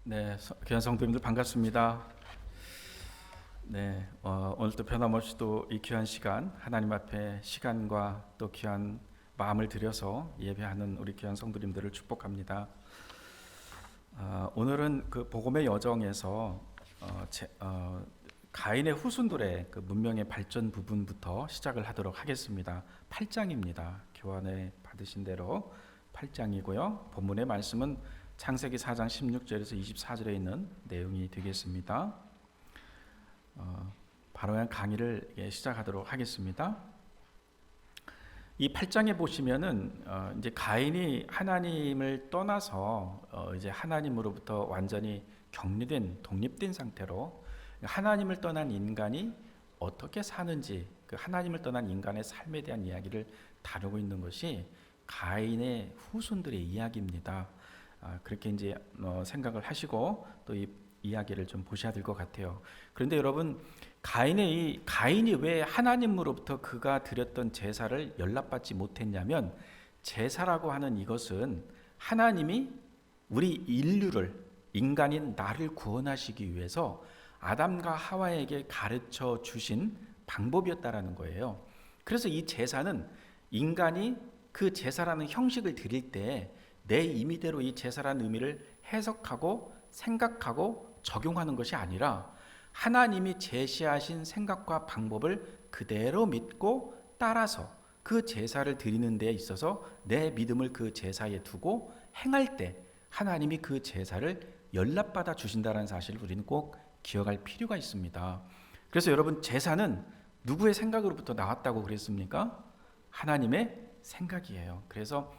네, 귀한 성도님들 반갑습니다. 네, 오늘도 변함없이 또 이 귀한 시간, 하나님 앞에 시간과 또 귀한 마음을 들여서 예배하는 우리 귀한 성도님들을 축복합니다. 오늘은 그 복음의 여정에서 가인의 후손들의 그 문명의 발전 부분부터 시작을 하도록 하겠습니다. 8장입니다. 교환에 받으신 대로 8장이고요. 본문의 말씀은 창세기 4장 16절에서 24절에 있는 내용이 되겠습니다. 바로 그냥 강의를 시작하도록 하겠습니다. 이 8장에 보시면은 이제 가인이 하나님을 떠나서 이제 하나님으로부터 완전히 격리된 독립된 상태로 하나님을 떠난 인간이 어떻게 사는지, 그 하나님을 떠난 인간의 삶에 대한 이야기를 다루고 있는 것이 가인의 후손들의 이야기입니다. 그렇게 이제 생각을 하시고 또 이 이야기를 좀 보셔야 될 것 같아요. 그런데 여러분, 가인이 왜 하나님으로부터 그가 드렸던 제사를 연락받지 못했냐면, 제사라고 하는 이것은 하나님이 우리 인간인 나를 구원하시기 위해서 아담과 하와에게 가르쳐 주신 방법이었다라는 거예요. 그래서 이 제사는 인간이 그 제사라는 형식을 드릴 때 내 임의대로 이 제사라는 의미를 해석하고 생각하고 적용하는 것이 아니라 하나님이 제시하신 생각과 방법을 그대로 믿고 따라서 그 제사를 드리는 데 있어서 내 믿음을 그 제사에 두고 행할 때 하나님이 그 제사를 연락받아 주신다는 사실을 우리는 꼭 기억할 필요가 있습니다. 그래서 여러분, 제사는 누구의 생각으로부터 나왔다고 그랬습니까? 하나님의 생각이에요. 그래서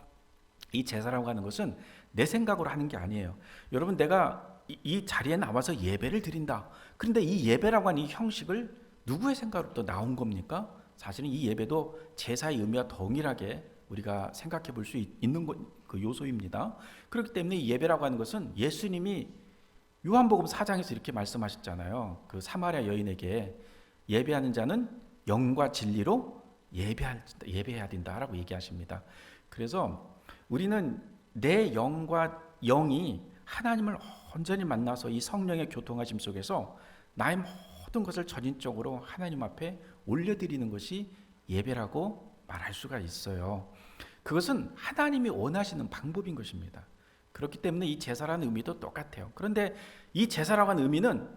이 제사라고 하는 것은 내 생각으로 하는 게 아니에요. 여러분, 내가 이 자리에 나와서 예배를 드린다. 그런데 이 예배라고 하는 이 형식을 누구의 생각으로부터 나온 겁니까? 사실은 이 예배도 제사의 의미와 동일하게 우리가 생각해 볼 수 있는 그 요소입니다. 그렇기 때문에 이 예배라고 하는 것은 예수님이 요한복음 4장에서 이렇게 말씀하셨잖아요. 그 사마리아 여인에게 예배하는 자는 영과 진리로 예배해야 된다라고 얘기하십니다. 그래서 우리는 내 영이 하나님을 온전히 만나서 이 성령의 교통하심 속에서 나의 모든 것을 전인적으로 하나님 앞에 올려드리는 것이 예배라고 말할 수가 있어요. 그것은 하나님이 원하시는 방법인 것입니다. 그렇기 때문에 이 제사라는 의미도 똑같아요. 그런데 이 제사라고 하는 의미는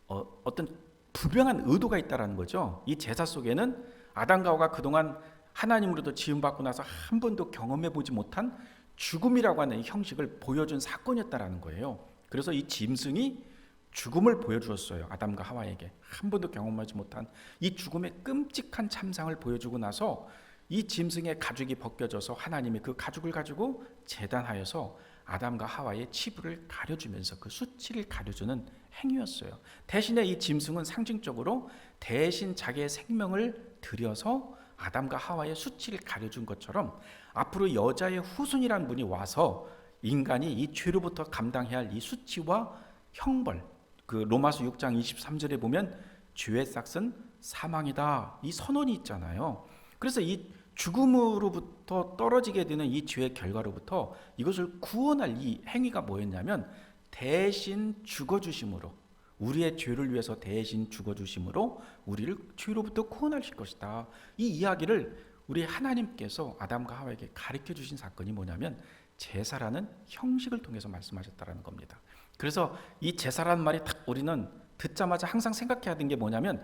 어떤 분명한 의도가 있다는 거죠. 이 제사 속에는 아담과 하와가 그동안 하나님으로부터 지음받고 나서 한 번도 경험해 보지 못한 죽음이라고 하는 형식을 보여준 사건이었다라는 거예요. 그래서 이 짐승이 죽음을 보여주었어요. 아담과 하와에게 한 번도 경험하지 못한 이 죽음의 끔찍한 참상을 보여주고 나서 이 짐승의 가죽이 벗겨져서 하나님이 그 가죽을 가지고 제단하여서 아담과 하와의 치부를 가려주면서 그 수치를 가려주는 행위였어요. 대신에 이 짐승은 상징적으로 대신 자기의 생명을 들여서 아담과 하와의 수치를 가려준 것처럼 앞으로 여자의 후손이라는 분이 와서 인간이 이 죄로부터 감당해야 할 이 수치와 형벌, 그 로마서 6장 23절에 보면 죄의 삭은 사망이다, 이 선언이 있잖아요. 그래서 이 죽음으로부터 떨어지게 되는 이 죄의 결과로부터 이것을 구원할 이 행위가 뭐였냐면 대신 죽어주심으로, 우리의 죄를 위해서 대신 죽어주심으로 우리를 죄로부터 구원하실 것이다. 이 이야기를 우리 하나님께서 아담과 하와에게 가르쳐 주신 사건이 뭐냐면 제사라는 형식을 통해서 말씀하셨다는 겁니다. 그래서 이 제사라는 말이 딱 우리는 듣자마자 항상 생각해야 되는 게 뭐냐면,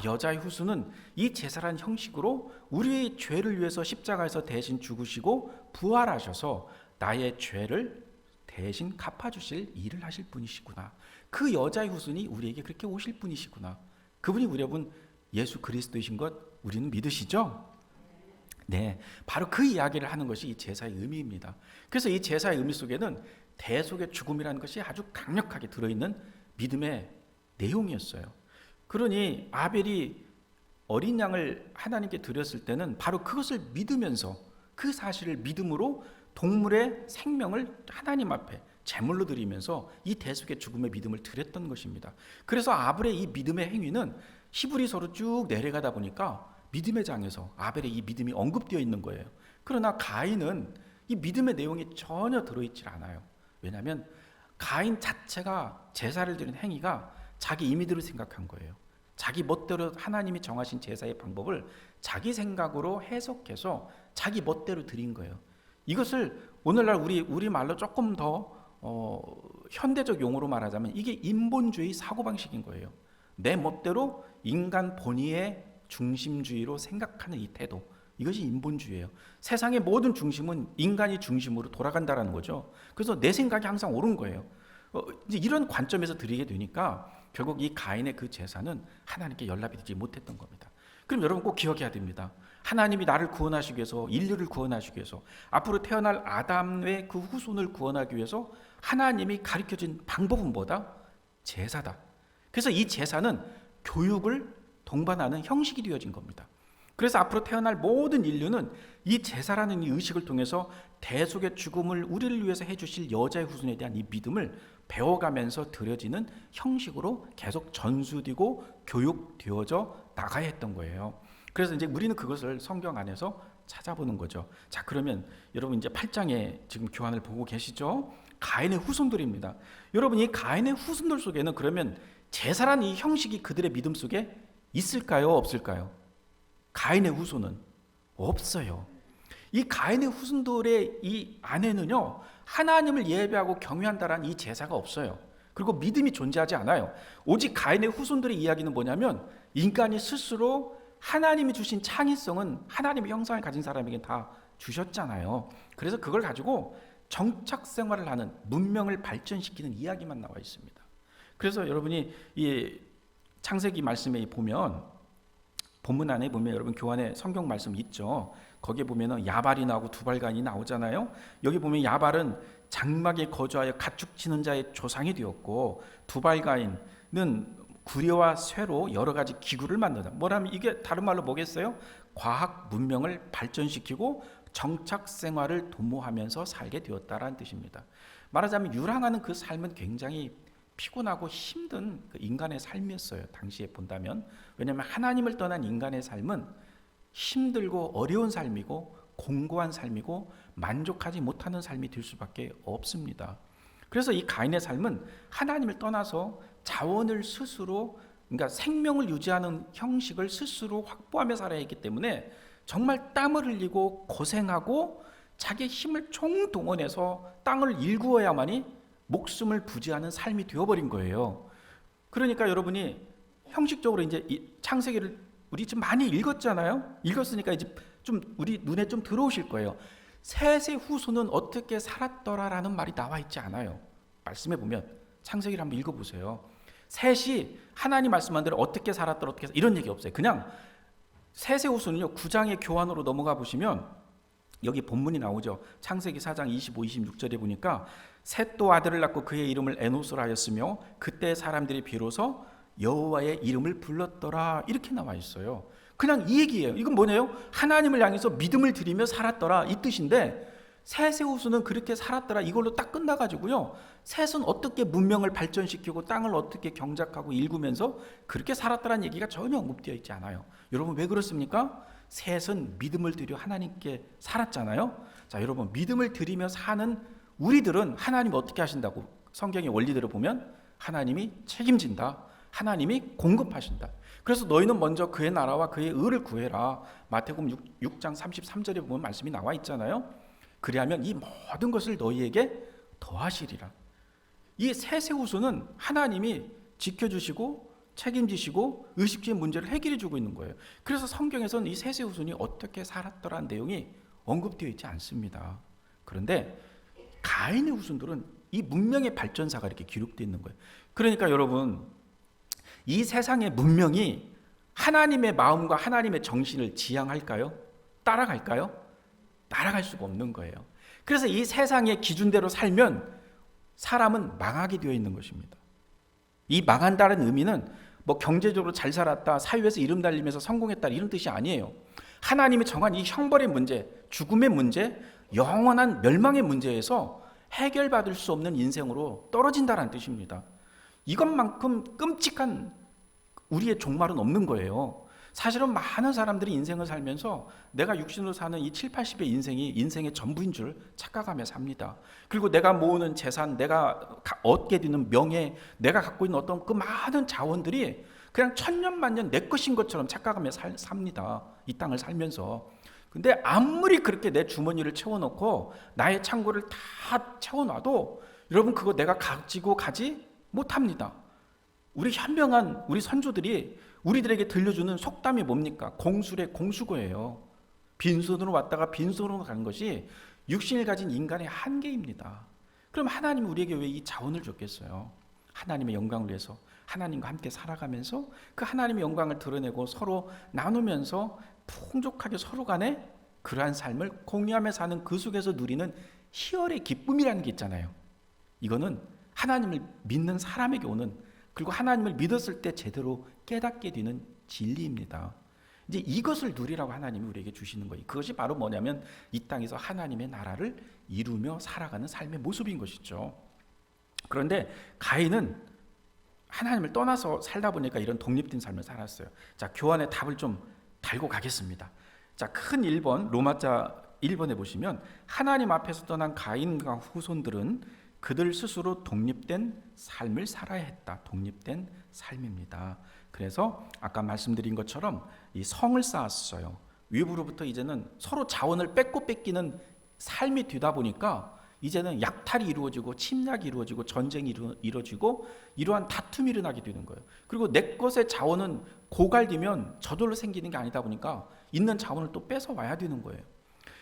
여자의 후손은 이 제사라는 형식으로 우리의 죄를 위해서 십자가에서 대신 죽으시고 부활하셔서 나의 죄를 대신 갚아주실 일을 하실 분이시구나. 그 여자의 후손이 우리에게 그렇게 오실 분이시구나. 그분이 여러분 예수 그리스도이신 것 우리는 믿으시죠? 네, 바로 그 이야기를 하는 것이 이 제사의 의미입니다. 그래서 이 제사의 의미 속에는 대속의 죽음이라는 것이 아주 강력하게 들어있는 믿음의 내용이었어요. 그러니 아벨이 어린 양을 하나님께 드렸을 때는 바로 그것을 믿으면서, 그 사실을 믿음으로 동물의 생명을 하나님 앞에 제물로 드리면서 이 대속의 죽음의 믿음을 드렸던 것입니다. 그래서 아벨의 이 믿음의 행위는 히브리서로 쭉 내려가다 보니까 믿음의 장에서 아벨의 이 믿음이 언급되어 있는 거예요. 그러나 가인은 이 믿음의 내용이 전혀 들어있질 않아요. 왜냐하면 가인 자체가 제사를 드린 행위가 자기 임의대로 생각한 거예요. 자기 멋대로 하나님이 정하신 제사의 방법을 자기 생각으로 해석해서 자기 멋대로 드린 거예요. 이것을 오늘날 우리 말로 조금 더 현대적 용어로 말하자면 이게 인본주의 사고방식인 거예요. 내 멋대로 인간 본의의 중심주의로 생각하는 이 태도, 이것이 인본주의예요. 세상의 모든 중심은 인간이 중심으로 돌아간다는 거죠. 그래서 내 생각이 항상 옳은 거예요. 이제 이런 관점에서 드리게 되니까 결국 이 가인의 그 제사는 하나님께 연락이 되지 못했던 겁니다. 그럼 여러분 꼭 기억해야 됩니다. 하나님이 나를 구원하시기 위해서, 인류를 구원하시기 위해서, 앞으로 태어날 아담의 그 후손을 구원하기 위해서 하나님이 가르쳐준 방법은 뭐다? 제사다. 그래서 이 제사는 교육을 동반하는 형식이 되어진 겁니다. 그래서 앞으로 태어날 모든 인류는 이 제사라는 이 의식을 통해서 대속의 죽음을 우리를 위해서 해주실 여자의 후손에 대한 이 믿음을 배워가면서 드려지는 형식으로 계속 전수되고 교육되어져 나가야 했던 거예요. 그래서 이제 우리는 그것을 성경 안에서 찾아보는 거죠. 자, 그러면 여러분 이제 8장에 지금 교환을 보고 계시죠? 가인의 후손들입니다. 여러분 이 가인의 후손들 속에는 그러면 제사라는 이 형식이 그들의 믿음 속에 있을까요? 없을까요? 가인의 후손은 없어요. 이 가인의 후손들의 이 안에는요, 하나님을 예배하고 경외한다라는 이 제사가 없어요. 그리고 믿음이 존재하지 않아요. 오직 가인의 후손들의 이야기는 뭐냐면 인간이 스스로 하나님이 주신 창의성은 하나님의 형상을 가진 사람에게 다 주셨잖아요. 그래서 그걸 가지고 정착 생활을 하는, 문명을 발전시키는 이야기만 나와 있습니다. 그래서 여러분이 이 창세기 말씀에 보면, 본문 안에 보면 여러분 교환의 성경 말씀 있죠. 거기에 보면은 야발이 나오고 두발간이 나오잖아요. 여기 보면 야발은 장막에 거주하여 가축 치는 자의 조상이 되었고, 두발간은 구려와 쇠로 여러 가지 기구를 만든다. 뭐라면 이게 다른 말로 뭐겠어요? 과학 문명을 발전시키고 정착 생활을 도모하면서 살게 되었다라는 뜻입니다. 말하자면 유랑하는 그 삶은 굉장히 피곤하고 힘든 그 인간의 삶이었어요. 당시에 본다면. 왜냐하면 하나님을 떠난 인간의 삶은 힘들고 어려운 삶이고 공고한 삶이고 만족하지 못하는 삶이 될 수밖에 없습니다. 그래서 이 가인의 삶은 하나님을 떠나서 자원을 스스로, 그러니까 생명을 유지하는 형식을 스스로 확보하며 살아야 했기 때문에 정말 땀을 흘리고 고생하고 자기의 힘을 총동원해서 땅을 일구어야만이 목숨을 부지하는 삶이 되어버린 거예요. 그러니까 여러분이 형식적으로 이제 이 창세기를 우리 좀 많이 읽었잖아요. 읽었으니까 이제 좀 우리 눈에 좀 들어오실 거예요. 셋의 후손은 어떻게 살았더라라는 말이 나와 있지 않아요. 말씀해 보면 창세기를 한번 읽어보세요. 셋이 하나님 말씀한 대로 어떻게 살았더라, 어떻게 이런 얘기 없어요. 그냥 셋의 후손은요, 9장의 교환으로 넘어가 보시면 여기 본문이 나오죠. 창세기 4장 25, 26절에 보니까 셋도 아들을 낳고 그의 이름을 에노스라 하였으며 그때 사람들이 비로소 여호와의 이름을 불렀더라, 이렇게 나와 있어요. 그냥 이 얘기예요. 이건 뭐냐요? 하나님을 향해서 믿음을 드리며 살았더라, 이 뜻인데, 셋의 후손은 그렇게 살았더라 이걸로 딱 끝나가지고요, 셋은 어떻게 문명을 발전시키고 땅을 어떻게 경작하고 일구면서 그렇게 살았더라는 얘기가 전혀 언급되어 있지 않아요. 여러분 왜 그렇습니까? 셋은 믿음을 드려 하나님께 살았잖아요. 자, 여러분 믿음을 드리며 사는 우리들은 하나님 어떻게 하신다고 성경의 원리대로 보면 하나님이 책임진다, 하나님이 공급하신다. 그래서 너희는 먼저 그의 나라와 그의 의를 구해라. 마태복음 6장 33절에 보면 말씀이 나와 있잖아요. 그리하면 이 모든 것을 너희에게 더하시리라. 이 셋의 후손은 하나님이 지켜주시고 책임지시고 의식주의 문제를 해결해 주고 있는 거예요. 그래서 성경에서는 이 셋의 후손이 어떻게 살았더라는 내용이 언급되어 있지 않습니다. 그런데 가인의 후손들은 이 문명의 발전사가 이렇게 기록되어 있는 거예요. 그러니까 여러분, 이 세상의 문명이 하나님의 마음과 하나님의 정신을 지향할까요? 따라갈까요? 따라갈 수가 없는 거예요. 그래서 이 세상의 기준대로 살면 사람은 망하게 되어 있는 것입니다. 이 망한다는 의미는 뭐 경제적으로 잘 살았다, 사회에서 이름 달리면서 성공했다, 이런 뜻이 아니에요. 하나님이 정한 이 형벌의 문제, 죽음의 문제, 영원한 멸망의 문제에서 해결받을 수 없는 인생으로 떨어진다는 뜻입니다. 이것만큼 끔찍한 우리의 종말은 없는 거예요. 사실은 많은 사람들이 인생을 살면서 내가 육신으로 사는 이 7, 80의 인생이 인생의 전부인 줄 착각하며 삽니다. 그리고 내가 모으는 재산, 내가 얻게 되는 명예, 내가 갖고 있는 어떤 그 많은 자원들이 그냥 천년만년 내 것인 것처럼 착각하며 삽니다. 이 땅을 살면서. 근데 아무리 그렇게 내 주머니를 채워놓고 나의 창고를 다 채워놔도 여러분 그거 내가 가지고 가지 못합니다. 우리 현명한 우리 선조들이 우리들에게 들려주는 속담이 뭡니까? 공술의 공수거예요. 빈손으로 왔다가 빈손으로 가는 것이 육신을 가진 인간의 한계입니다. 그럼 하나님이 우리에게 왜 이 자원을 줬겠어요? 하나님의 영광을 위해서 하나님과 함께 살아가면서 그 하나님의 영광을 드러내고 서로 나누면서 풍족하게 서로 간에 그러한 삶을 공유하며 사는 그 속에서 누리는 희열의 기쁨이라는 게 있잖아요. 이거는 하나님을 믿는 사람에게 오는, 그리고 하나님을 믿었을 때 제대로 깨닫게 되는 진리입니다. 이제 이것을 누리라고 하나님이 우리에게 주시는 거예요. 그것이 바로 뭐냐면 이 땅에서 하나님의 나라를 이루며 살아가는 삶의 모습인 것이죠. 그런데 가인은 하나님을 떠나서 살다 보니까 이런 독립된 삶을 살았어요. 자, 교환의 답을 좀 달고 가겠습니다. 자, 큰 1번, 로마자 1번에 보시면 하나님 앞에서 떠난 가인과 후손들은 그들 스스로 독립된 삶을 살아야 했다. 독립된 삶입니다. 그래서 아까 말씀드린 것처럼 이 성을 쌓았어요. 위부로부터 이제는 서로 자원을 뺏고 뺏기는 삶이 되다 보니까 이제는 약탈이 이루어지고 침략이 이루어지고 전쟁이 이루어지고 이러한 다툼이 일어나게 되는 거예요. 그리고 내 것의 자원은 고갈되면 저절로 생기는 게 아니다 보니까 있는 자원을 또 뺏어와야 되는 거예요.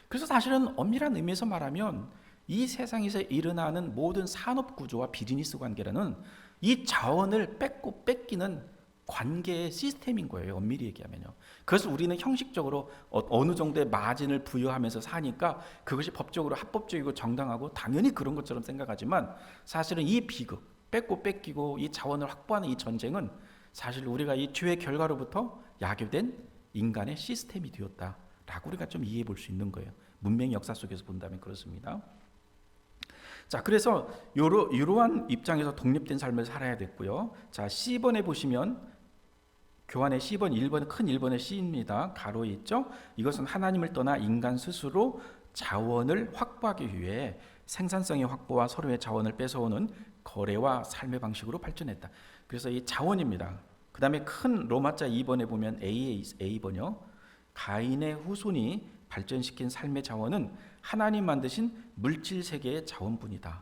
그래서 사실은 엄밀한 의미에서 말하면 이 세상에서 일어나는 모든 산업 구조와 비즈니스 관계라는 이 자원을 뺏고 뺏기는 관계의 시스템인 거예요. 엄밀히 얘기하면요. 그것을 우리는 형식적으로 어느 정도의 마진을 부여하면서 사니까 그것이 법적으로 합법적이고 정당하고 당연히 그런 것처럼 생각하지만 사실은 이 비극, 뺏고 뺏기고 이 자원을 확보하는 이 전쟁은 사실 우리가 이 죄의 결과로부터 야기된 인간의 시스템이 되었다라고 우리가 좀 이해해 볼 수 있는 거예요. 문명의 역사 속에서 본다면 그렇습니다. 자, 그래서 이러한 입장에서 독립된 삶을 살아야 됐고요. 자, C번에 보시면 교환의 C번 1번 큰 1번의 C입니다. 가로에 있죠. 이것은 하나님을 떠나 인간 스스로 자원을 확보하기 위해 생산성의 확보와 서로의 자원을 뺏어오는 거래와 삶의 방식으로 발전했다. 그래서 이 자원입니다. 그 다음에 큰 로마자 2번에 보면 A번이요. 가인의 후손이 발전시킨 삶의 자원은 하나님 만드신 물질 세계의 자원뿐이다.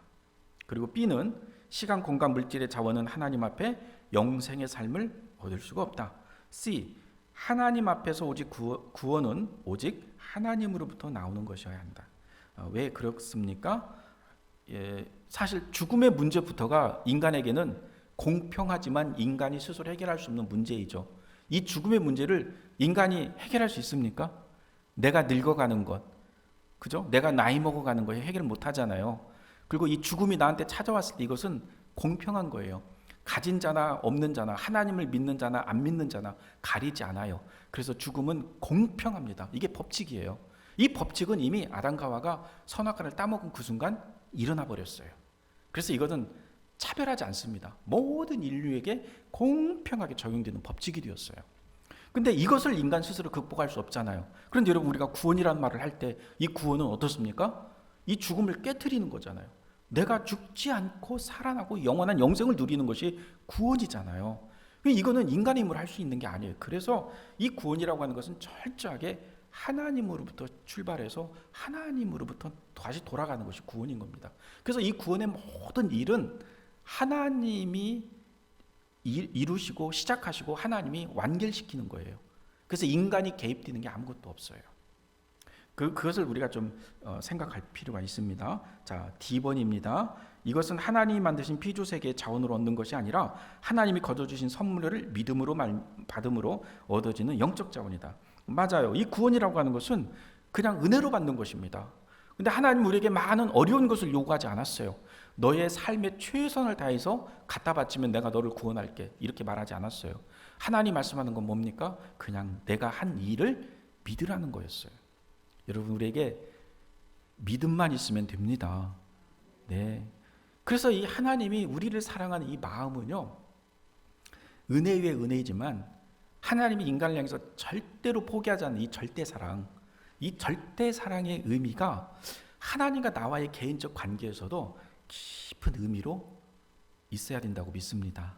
그리고 B는 시간, 공간, 물질의 자원은 하나님 앞에 영생의 삶을 얻을 수가 없다. C, 하나님 앞에서 오직 구원은 오직 하나님으로부터 나오는 것이어야 한다. 왜 그렇습니까? 사실 죽음의 문제부터가 인간에게는 공평하지만 인간이 스스로 해결할 수 없는 문제이죠. 이 죽음의 문제를 인간이 해결할 수 있습니까? 내가 늙어가는 것, 그죠? 내가 나이 먹어가는 거 해결 못 하잖아요. 그리고 이 죽음이 나한테 찾아왔을 때 이것은 공평한 거예요. 가진 자나 없는 자나 하나님을 믿는 자나 안 믿는 자나 가리지 않아요. 그래서 죽음은 공평합니다. 이게 법칙이에요. 이 법칙은 이미 아담과 하와가 선악과를 따먹은 그 순간 일어나 버렸어요. 그래서 이것은 차별하지 않습니다. 모든 인류에게 공평하게 적용되는 법칙이 되었어요. 근데 이것을 인간 스스로 극복할 수 없잖아요. 그런데 여러분, 우리가 구원이라는 말을 할 때 이 구원은 어떻습니까? 이 죽음을 깨트리는 거잖아요. 내가 죽지 않고 살아나고 영원한 영생을 누리는 것이 구원이잖아요. 이거는 인간의 힘으로 할 수 있는 게 아니에요. 그래서 이 구원이라고 하는 것은 철저하게 하나님으로부터 출발해서 하나님으로부터 다시 돌아가는 것이 구원인 겁니다. 그래서 이 구원의 모든 일은 하나님이 이루시고 시작하시고 하나님이 완결시키는 거예요. 그래서 인간이 개입되는 게 아무것도 없어요. 그것을 우리가 좀 생각할 필요가 있습니다. 자, D번입니다. 이것은 하나님이 만드신 피조세계의 자원으로 얻는 것이 아니라 하나님이 거둬주신 선물을 믿음으로 받음으로 얻어지는 영적 자원이다. 맞아요. 이 구원이라고 하는 것은 그냥 은혜로 받는 것입니다. 근데 하나님 우리에게 많은 어려운 것을 요구하지 않았어요. 너의 삶의 최선을 다해서 갖다 바치면 내가 너를 구원할게, 이렇게 말하지 않았어요. 하나님 말씀하는 건 뭡니까? 그냥 내가 한 일을 믿으라는 거였어요. 여러분, 우리에게 믿음만 있으면 됩니다. 네. 그래서 이 하나님이 우리를 사랑하는 이 마음은요, 은혜 위에 은혜이지만 하나님이 인간을 향해서 절대로 포기하지 않는 이 절대 사랑, 이 절대 사랑의 의미가 하나님과 나와의 개인적 관계에서도 깊은 의미로 있어야 된다고 믿습니다.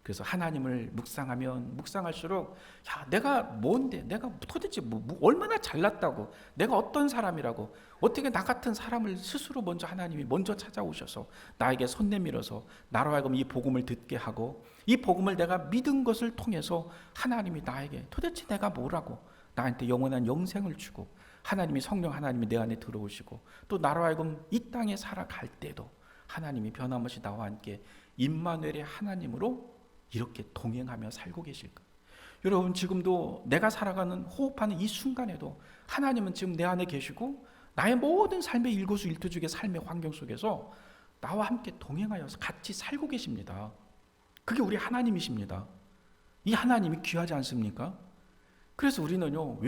그래서 하나님을 묵상하면 묵상할수록 야, 내가 뭔데, 내가 도대체 얼마나 잘났다고, 내가 어떤 사람이라고, 어떻게 나 같은 사람을 스스로 먼저 하나님이 먼저 찾아오셔서 나에게 손 내밀어서 나로 하여금 이 복음을 듣게 하고, 이 복음을 내가 믿은 것을 통해서 하나님이 나에게 도대체 내가 뭐라고 나한테 영원한 영생을 주고, 하나님이 성령 하나님이 내 안에 들어오시고, 또 나로 하여금 이 땅에 살아갈 때도 하나님이 변함없이 나와 함께 임마누엘의 하나님으로 이렇게 동행하며 살고 계실까? 여러분, 지금도 내가 살아가는 호흡하는 이 순간에도 하나님은 지금 내 안에 계시고 나의 모든 삶의 일거수일투족의 삶의 환경 속에서 나와 함께 동행하여서 같이 살고 계십니다. 그게 우리 하나님이십니다. 이 하나님이 귀하지 않습니까? 그래서 우리는요,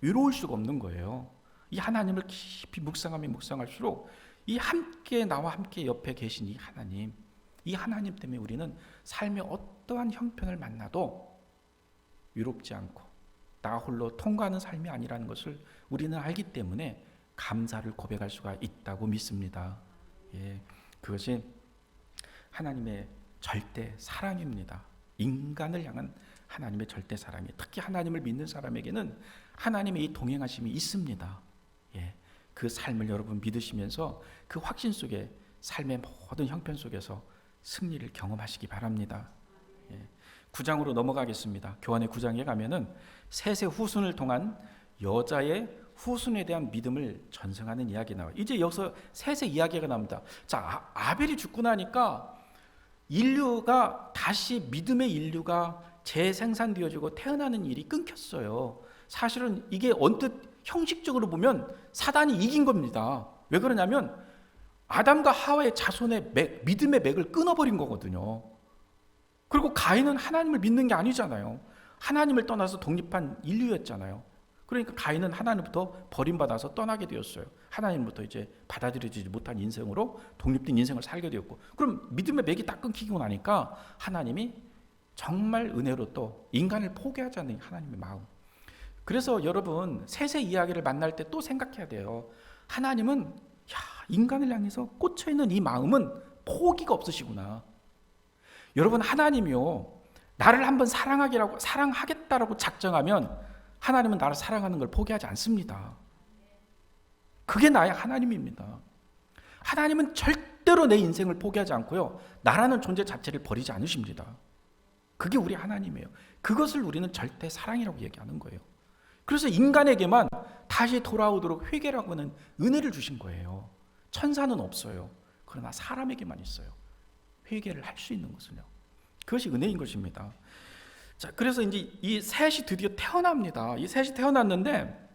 외로울 수가 없는 거예요. 이 하나님을 깊이 묵상하면 묵상할수록 이 함께 나와 함께 옆에 계신 이 하나님 때문에 우리는 삶의 어떠한 형편을 만나도 외롭지 않고 나 홀로 통과하는 삶이 아니라는 것을 우리는 알기 때문에 감사를 고백할 수가 있다고 믿습니다. 예, 그것이 하나님의 절대 사랑입니다. 인간을 향한 하나님의 절대 사랑이, 특히 하나님을 믿는 사람에게는 하나님의 이 동행하심이 있습니다. 예, 그 삶을 여러분 믿으시면서 그 확신 속에 삶의 모든 형편 속에서 승리를 경험하시기 바랍니다. 9장으로 넘어가겠습니다. 교환의 9장에 가면은 셋의 후손을 통한 여자의 후손에 대한 믿음을 전승하는 이야기 나와요. 이제 여기서 셋의 이야기가 나옵니다. 자, 아벨이 죽고 나니까 인류가 다시 믿음의 인류가 재생산되어지고 태어나는 일이 끊겼어요. 사실은 이게 언뜻 형식적으로 보면 사단이 이긴 겁니다. 왜 그러냐면 아담과 하와의 자손의 믿음의 맥을 끊어버린 거거든요. 그리고 가인은 하나님을 믿는 게 아니잖아요. 하나님을 떠나서 독립한 인류였잖아요. 그러니까 가인은 하나님부터 버림받아서 떠나게 되었어요. 하나님부터 이제 받아들여지지 못한 인생으로 독립된 인생을 살게 되었고, 그럼 믿음의 맥이 딱 끊기고 나니까 하나님이 정말 은혜로 또 인간을 포기하지 않는 하나님의 마음. 그래서 여러분, 셋의 이야기를 만날 때 또 생각해야 돼요. 하나님은 인간을 향해서 꽂혀있는 이 마음은 포기가 없으시구나. 여러분, 하나님이요, 나를 한번 사랑하겠다라고 작정하면 하나님은 나를 사랑하는 걸 포기하지 않습니다. 그게 나의 하나님입니다. 하나님은 절대로 내 인생을 포기하지 않고요, 나라는 존재 자체를 버리지 않으십니다. 그게 우리 하나님이에요. 그것을 우리는 절대 사랑이라고 얘기하는 거예요. 그래서 인간에게만 다시 돌아오도록 회개라고 하는 은혜를 주신 거예요. 천사는 없어요. 그러나 사람에게만 있어요. 회개를 할 수 있는 것은요. 그것이 은혜인 것입니다. 자, 그래서 이제 이 셋이 드디어 태어납니다. 이 셋이 태어났는데,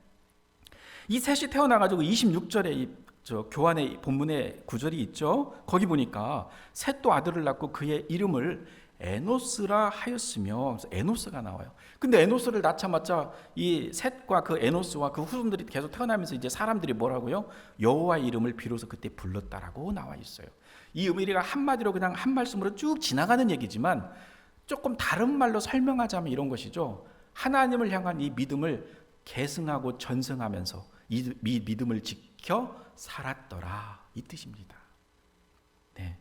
이 셋이 태어나가지고 26절에 교환의 본문의 구절이 있죠. 거기 보니까 셋도 아들을 낳고 그의 이름을 에노스라 하였으며, 에노스가 나와요. 근데 에노스를 낳자마자 이 셋과 그 에노스와 그 후손들이 계속 태어나면서 이제 사람들이 뭐라고요? 여호와의 이름을 비로소 그때 불렀다라고 나와 있어요. 이 의미가 한마디로 그냥 한 말씀으로 쭉 지나가는 얘기지만 조금 다른 말로 설명하자면 이런 것이죠. 하나님을 향한 이 믿음을 계승하고 전승하면서 이 믿음을 지켜 살았더라, 이 뜻입니다. 네.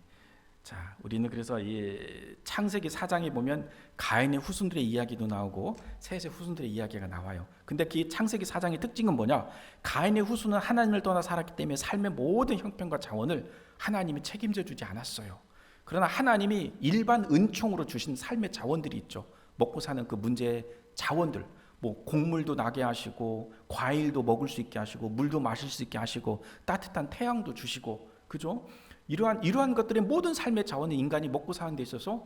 자, 우리는 그래서 이 창세기 4장에 보면 가인의 후손들의 이야기도 나오고 셋의 후손들의 이야기가 나와요. 근데 그 창세기 4장의 특징은 뭐냐? 가인의 후손은 하나님을 떠나 살았기 때문에 삶의 모든 형편과 자원을 하나님이 책임져 주지 않았어요. 그러나 하나님이 일반 은총으로 주신 삶의 자원들이 있죠. 먹고 사는 그 문제의 자원들, 뭐 곡물도 나게 하시고 과일도 먹을 수 있게 하시고 물도 마실 수 있게 하시고 따뜻한 태양도 주시고, 그죠? 이러한 것들의 모든 삶의 자원은 인간이 먹고 사는 데 있어서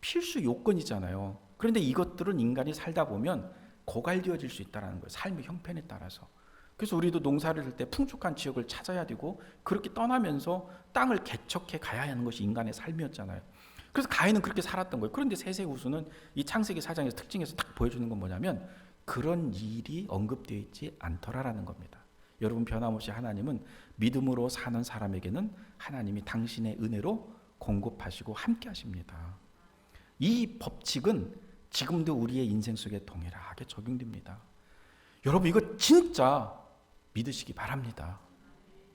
필수 요건이잖아요. 그런데 이것들은 인간이 살다 보면 고갈되어질 수 있다는 거예요. 삶의 형편에 따라서. 그래서 우리도 농사를 할 때 풍족한 지역을 찾아야 되고 그렇게 떠나면서 땅을 개척해 가야 하는 것이 인간의 삶이었잖아요. 그래서 가인은 그렇게 살았던 거예요. 그런데 셋의 후손은 이 창세기 4장에서 특징에서 딱 보여주는 건 뭐냐면 그런 일이 언급되어 있지 않더라라는 겁니다. 여러분, 변함없이 하나님은 믿음으로 사는 사람에게는 하나님이 당신의 은혜로 공급하시고 함께 하십니다. 이 법칙은 지금도 우리의 인생 속에 동일하게 적용됩니다. 여러분 이거 진짜 믿으시기 바랍니다.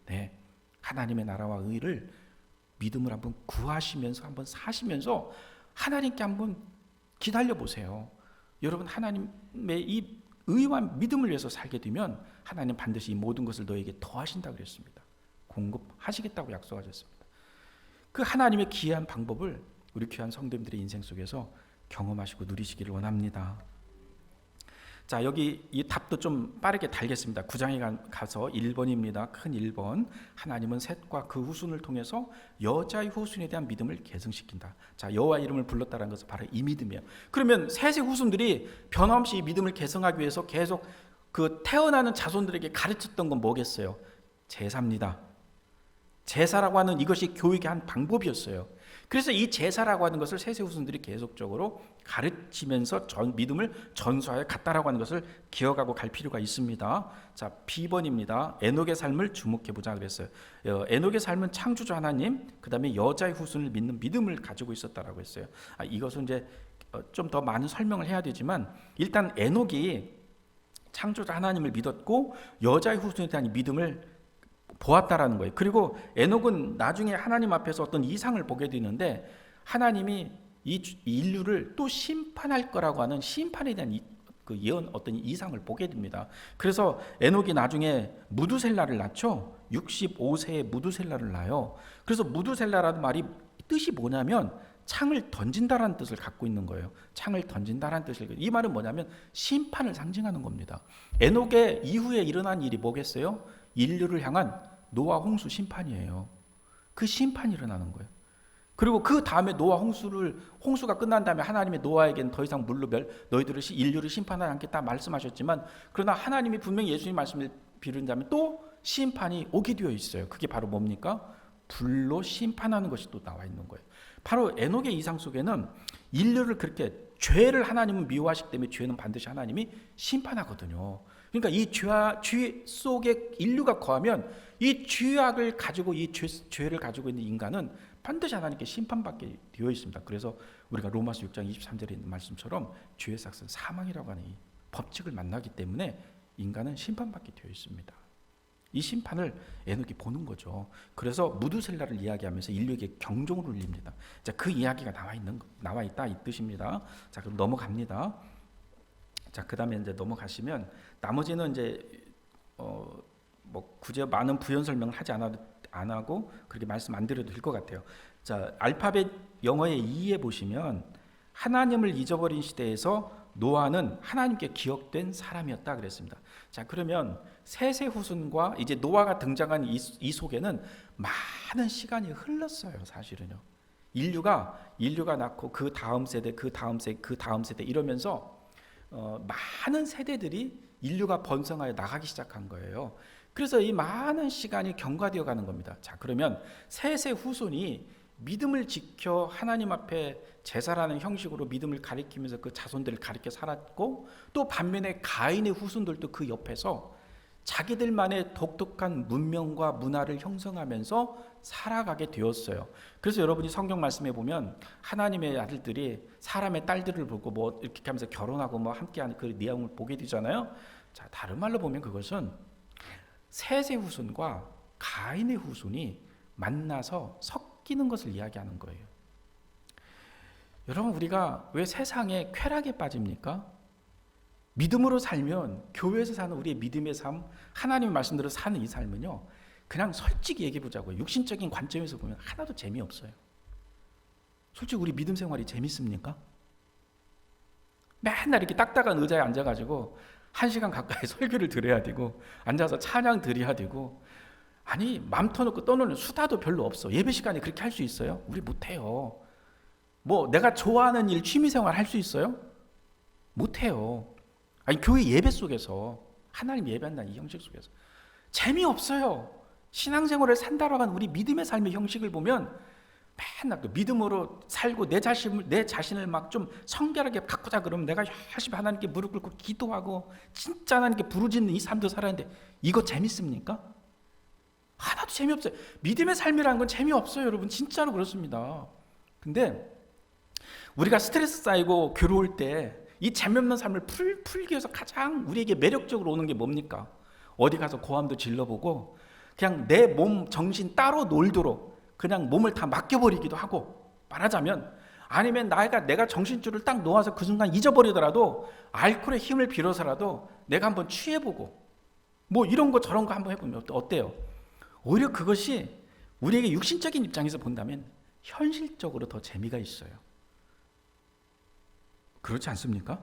네, 하나님의 나라와 의를 믿음을 한번 구하시면서 한번 사시면서 하나님께 한번 기다려 보세요. 여러분 하나님의 이 의와 믿음을 위해서 살게 되면 하나님 반드시 이 모든 것을 너에게 더하신다 그랬습니다. 공급하시겠다고 약속하셨습니다. 그 하나님의 기이한 방법을 우리 귀한 성도님들의 인생 속에서 경험하시고 누리시기를 원합니다. 자, 여기 이 답도 좀 빠르게 달겠습니다. 9장에 가서 1번입니다. 큰 1번. 하나님은 셋과 그 후손을 통해서 여자의 후손에 대한 믿음을 계승시킨다. 자, 여호와 이름을 불렀다는 것은 바로 이 믿음이에요. 그러면 셋의 후손들이 변함없이 이 믿음을 계승하기 위해서 계속 그 태어나는 자손들에게 가르쳤던 건 뭐겠어요? 제사입니다. 제사라고 하는 이것이 교육의 한 방법이었어요. 그래서 이 제사라고 하는 것을 셋의 후손들이 계속적으로 가르치면서 믿음을 전수하여 갔다라고 하는 것을 기억하고 갈 필요가 있습니다. 자, B번입니다. 에녹의 삶을 주목해보자 그랬어요. 에녹의 삶은 창조주 하나님, 그 다음에 여자의 후손을 믿는 믿음을 가지고 있었다라고 했어요. 이것은 이제 좀 더 많은 설명을 해야 되지만 일단 에녹이 창조주 하나님을 믿었고 여자의 후손에 대한 믿음을 보았다라는 거예요. 그리고 에녹은 나중에 하나님 앞에서 어떤 이상을 보게 되는데 하나님이 이 인류를 또 심판할 거라고 하는 심판에 대한 그 예언 어떤 이상을 보게 됩니다. 그래서 에녹이 나중에 무두셀라를 낳죠. 65세에 무두셀라를 낳아요. 그래서 무두셀라라는 말이 뜻이 뭐냐면 창을 던진다라는 뜻을 갖고 있는 거예요. 창을 던진다라는 뜻을. 이 말은 뭐냐면 심판을 상징하는 겁니다. 에녹의 이후에 일어난 일이 뭐겠어요? 인류를 향한 노아 홍수 심판이에요. 그 심판이 일어나는 거예요. 그리고 그 다음에 노아 홍수가 끝난 다음에 하나님의 노아에게는 더 이상 물로 너희들을 인류를 심판하지 않겠다 말씀하셨지만 그러나 하나님이 분명히 예수님 말씀을 비른다면 또 심판이 오게 되어 있어요. 그게 바로 뭡니까? 불로 심판하는 것이 또 나와 있는 거예요. 바로 에녹의 이상 속에는 인류를 그렇게 죄를 하나님은 미워하시기 때문에 죄는 반드시 하나님이 심판하거든요. 그러니까 이 죄 속에 인류가 거하면 이 죄악을 가지고 이 죄를 가지고 있는 인간은 반드시 하나님께 심판받게 되어 있습니다. 그래서 우리가 로마서 6장 23절에 있는 말씀처럼 죄의 삭은 사망이라고 하는 이 법칙을 만나기 때문에 인간은 심판받게 되어 있습니다. 이 심판을 에녹이 보는 거죠. 그래서 무두셀라를 이야기하면서 인류에게 경종을 울립니다. 자, 그 이야기가 나와 있다 이 뜻입니다. 자, 그럼 넘어갑니다. 자, 그다음에 이제 넘어가시면 나머지는 이제 뭐 굳이 많은 부연 설명을 하지 안 하고 그렇게 말씀 안 드려도 될 것 같아요. 자, 알파벳 영어의 E에 보시면 하나님을 잊어버린 시대에서 노아는 하나님께 기억된 사람이었다 그랬습니다. 자, 그러면 셋의 후손과 이제 노아가 등장한 이 속에는 많은 시간이 흘렀어요. 사실은요. 인류가 낳고 그 다음 세대, 그 다음 세대, 그 다음 세대 이러면서 많은 세대들이 인류가 번성하여 나가기 시작한 거예요. 그래서 이 많은 시간이 경과되어 가는 겁니다. 자, 그러면 셋의 후손이 믿음을 지켜 하나님 앞에 제사라는 형식으로 믿음을 가리키면서 그 자손들을 가리켜 살았고 또 반면에 가인의 후손들도 그 옆에서 자기들만의 독특한 문명과 문화를 형성하면서 살아가게 되었어요. 그래서 여러분이 성경 말씀에 보면 하나님의 아들들이 사람의 딸들을 보고 뭐 이렇게 하면서 결혼하고 뭐 함께하는 그 내용을 보게 되잖아요. 자, 다른 말로 보면 그것은 셋의 후손과 가인의 후손이 만나서 섞이는 것을 이야기하는 거예요. 여러분, 우리가 왜 세상에 쾌락에 빠집니까? 믿음으로 살면 교회에서 사는 우리의 믿음의 삶, 하나님의 말씀대로 사는 이 삶은요, 그냥 솔직히 얘기해 보자고요. 육신적인 관점에서 보면 하나도 재미없어요. 솔직히 우리 믿음 생활이 재밌습니까? 맨날 이렇게 딱딱한 의자에 앉아가지고 1시간 가까이 설교를 들어야 되고 앉아서 찬양 드려야 되고 아니 맘 터놓고 떠노는 수다도 별로 없어. 예배 시간에 그렇게 할 수 있어요? 우리 못해요. 뭐 내가 좋아하는 일 취미생활 할 수 있어요? 못해요. 아니 교회 예배 속에서 하나님 예배한다는 이 형식 속에서 재미없어요. 신앙생활을 산다라고 하는 우리 믿음의 삶의 형식을 보면 맨날 그 믿음으로 살고 내 자신을 막 좀 성결하게 가꾸자 그러면 내가 열심히 하나님께 무릎 꿇고 기도하고 진짜 하나님께 부르짖는 이 삶도 살았는데 이거 재밌습니까? 하나도 재미없어요. 믿음의 삶이라는 건 재미없어요, 여러분. 진짜로 그렇습니다. 근데 우리가 스트레스 쌓이고 괴로울 때 이 재미없는 삶을 풀기 위해서 가장 우리에게 매력적으로 오는 게 뭡니까? 어디 가서 고함도 질러보고 그냥 내 몸 정신 따로 놀도록 그냥 몸을 다 맡겨버리기도 하고, 말하자면 아니면 내가 정신줄을 딱 놓아서 그 순간 잊어버리더라도 알코올의 힘을 빌어서라도 내가 한번 취해보고 뭐 이런 거 저런 거 한번 해보면 어때요? 오히려 그것이 우리에게 육신적인 입장에서 본다면 현실적으로 더 재미가 있어요. 그렇지 않습니까?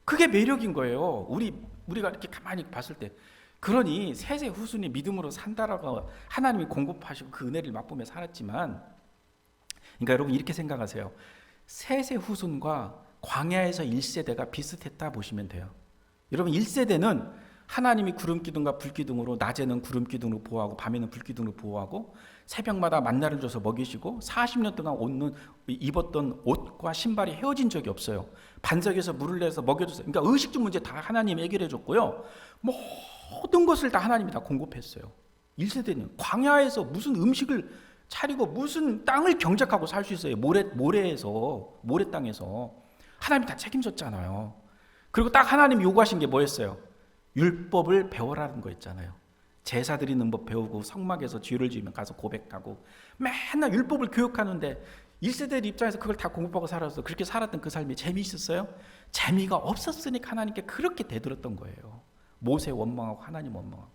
그게 매력인 거예요. 우리가 이렇게 가만히 봤을 때. 그러니 세세 후손이 믿음으로 산다라고 하나님이 공급하시고 그 은혜를 맛보며 살았지만, 그러니까 여러분 이렇게 생각하세요. 세세 후손과 광야에서 1세대가 비슷했다 보시면 돼요. 여러분 1세대는 하나님이 구름 기둥과 불 기둥으로 낮에는 구름 기둥으로 보호하고 밤에는 불 기둥으로 보호하고 새벽마다 만나를 줘서 먹이시고 40년 동안 입었던 옷과 신발이 헤어진 적이 없어요. 반석에서 물을 내서 먹여줬어요. 그러니까 의식주 문제 다 하나님이 해결해 줬고요. 모든 것을 다 하나님이 다 공급했어요. 1세대는 광야에서 무슨 음식을 차리고 무슨 땅을 경작하고 살 수 있어요. 모래 땅에서 하나님이 다 책임졌잖아요. 그리고 딱 하나님이 요구하신 게 뭐였어요? 율법을 배워라는 거 있잖아요. 제사 드리는 법 배우고 성막에서 죄를 지으면 가서 고백하고 맨날 율법을 교육하는데 1세대 입장에서 그걸 다 공부하고 살아서 그렇게 살았던 그 삶이 재미있었어요? 재미가 없었으니까 하나님께 그렇게 대들었던 거예요. 모세 원망하고 하나님 원망하고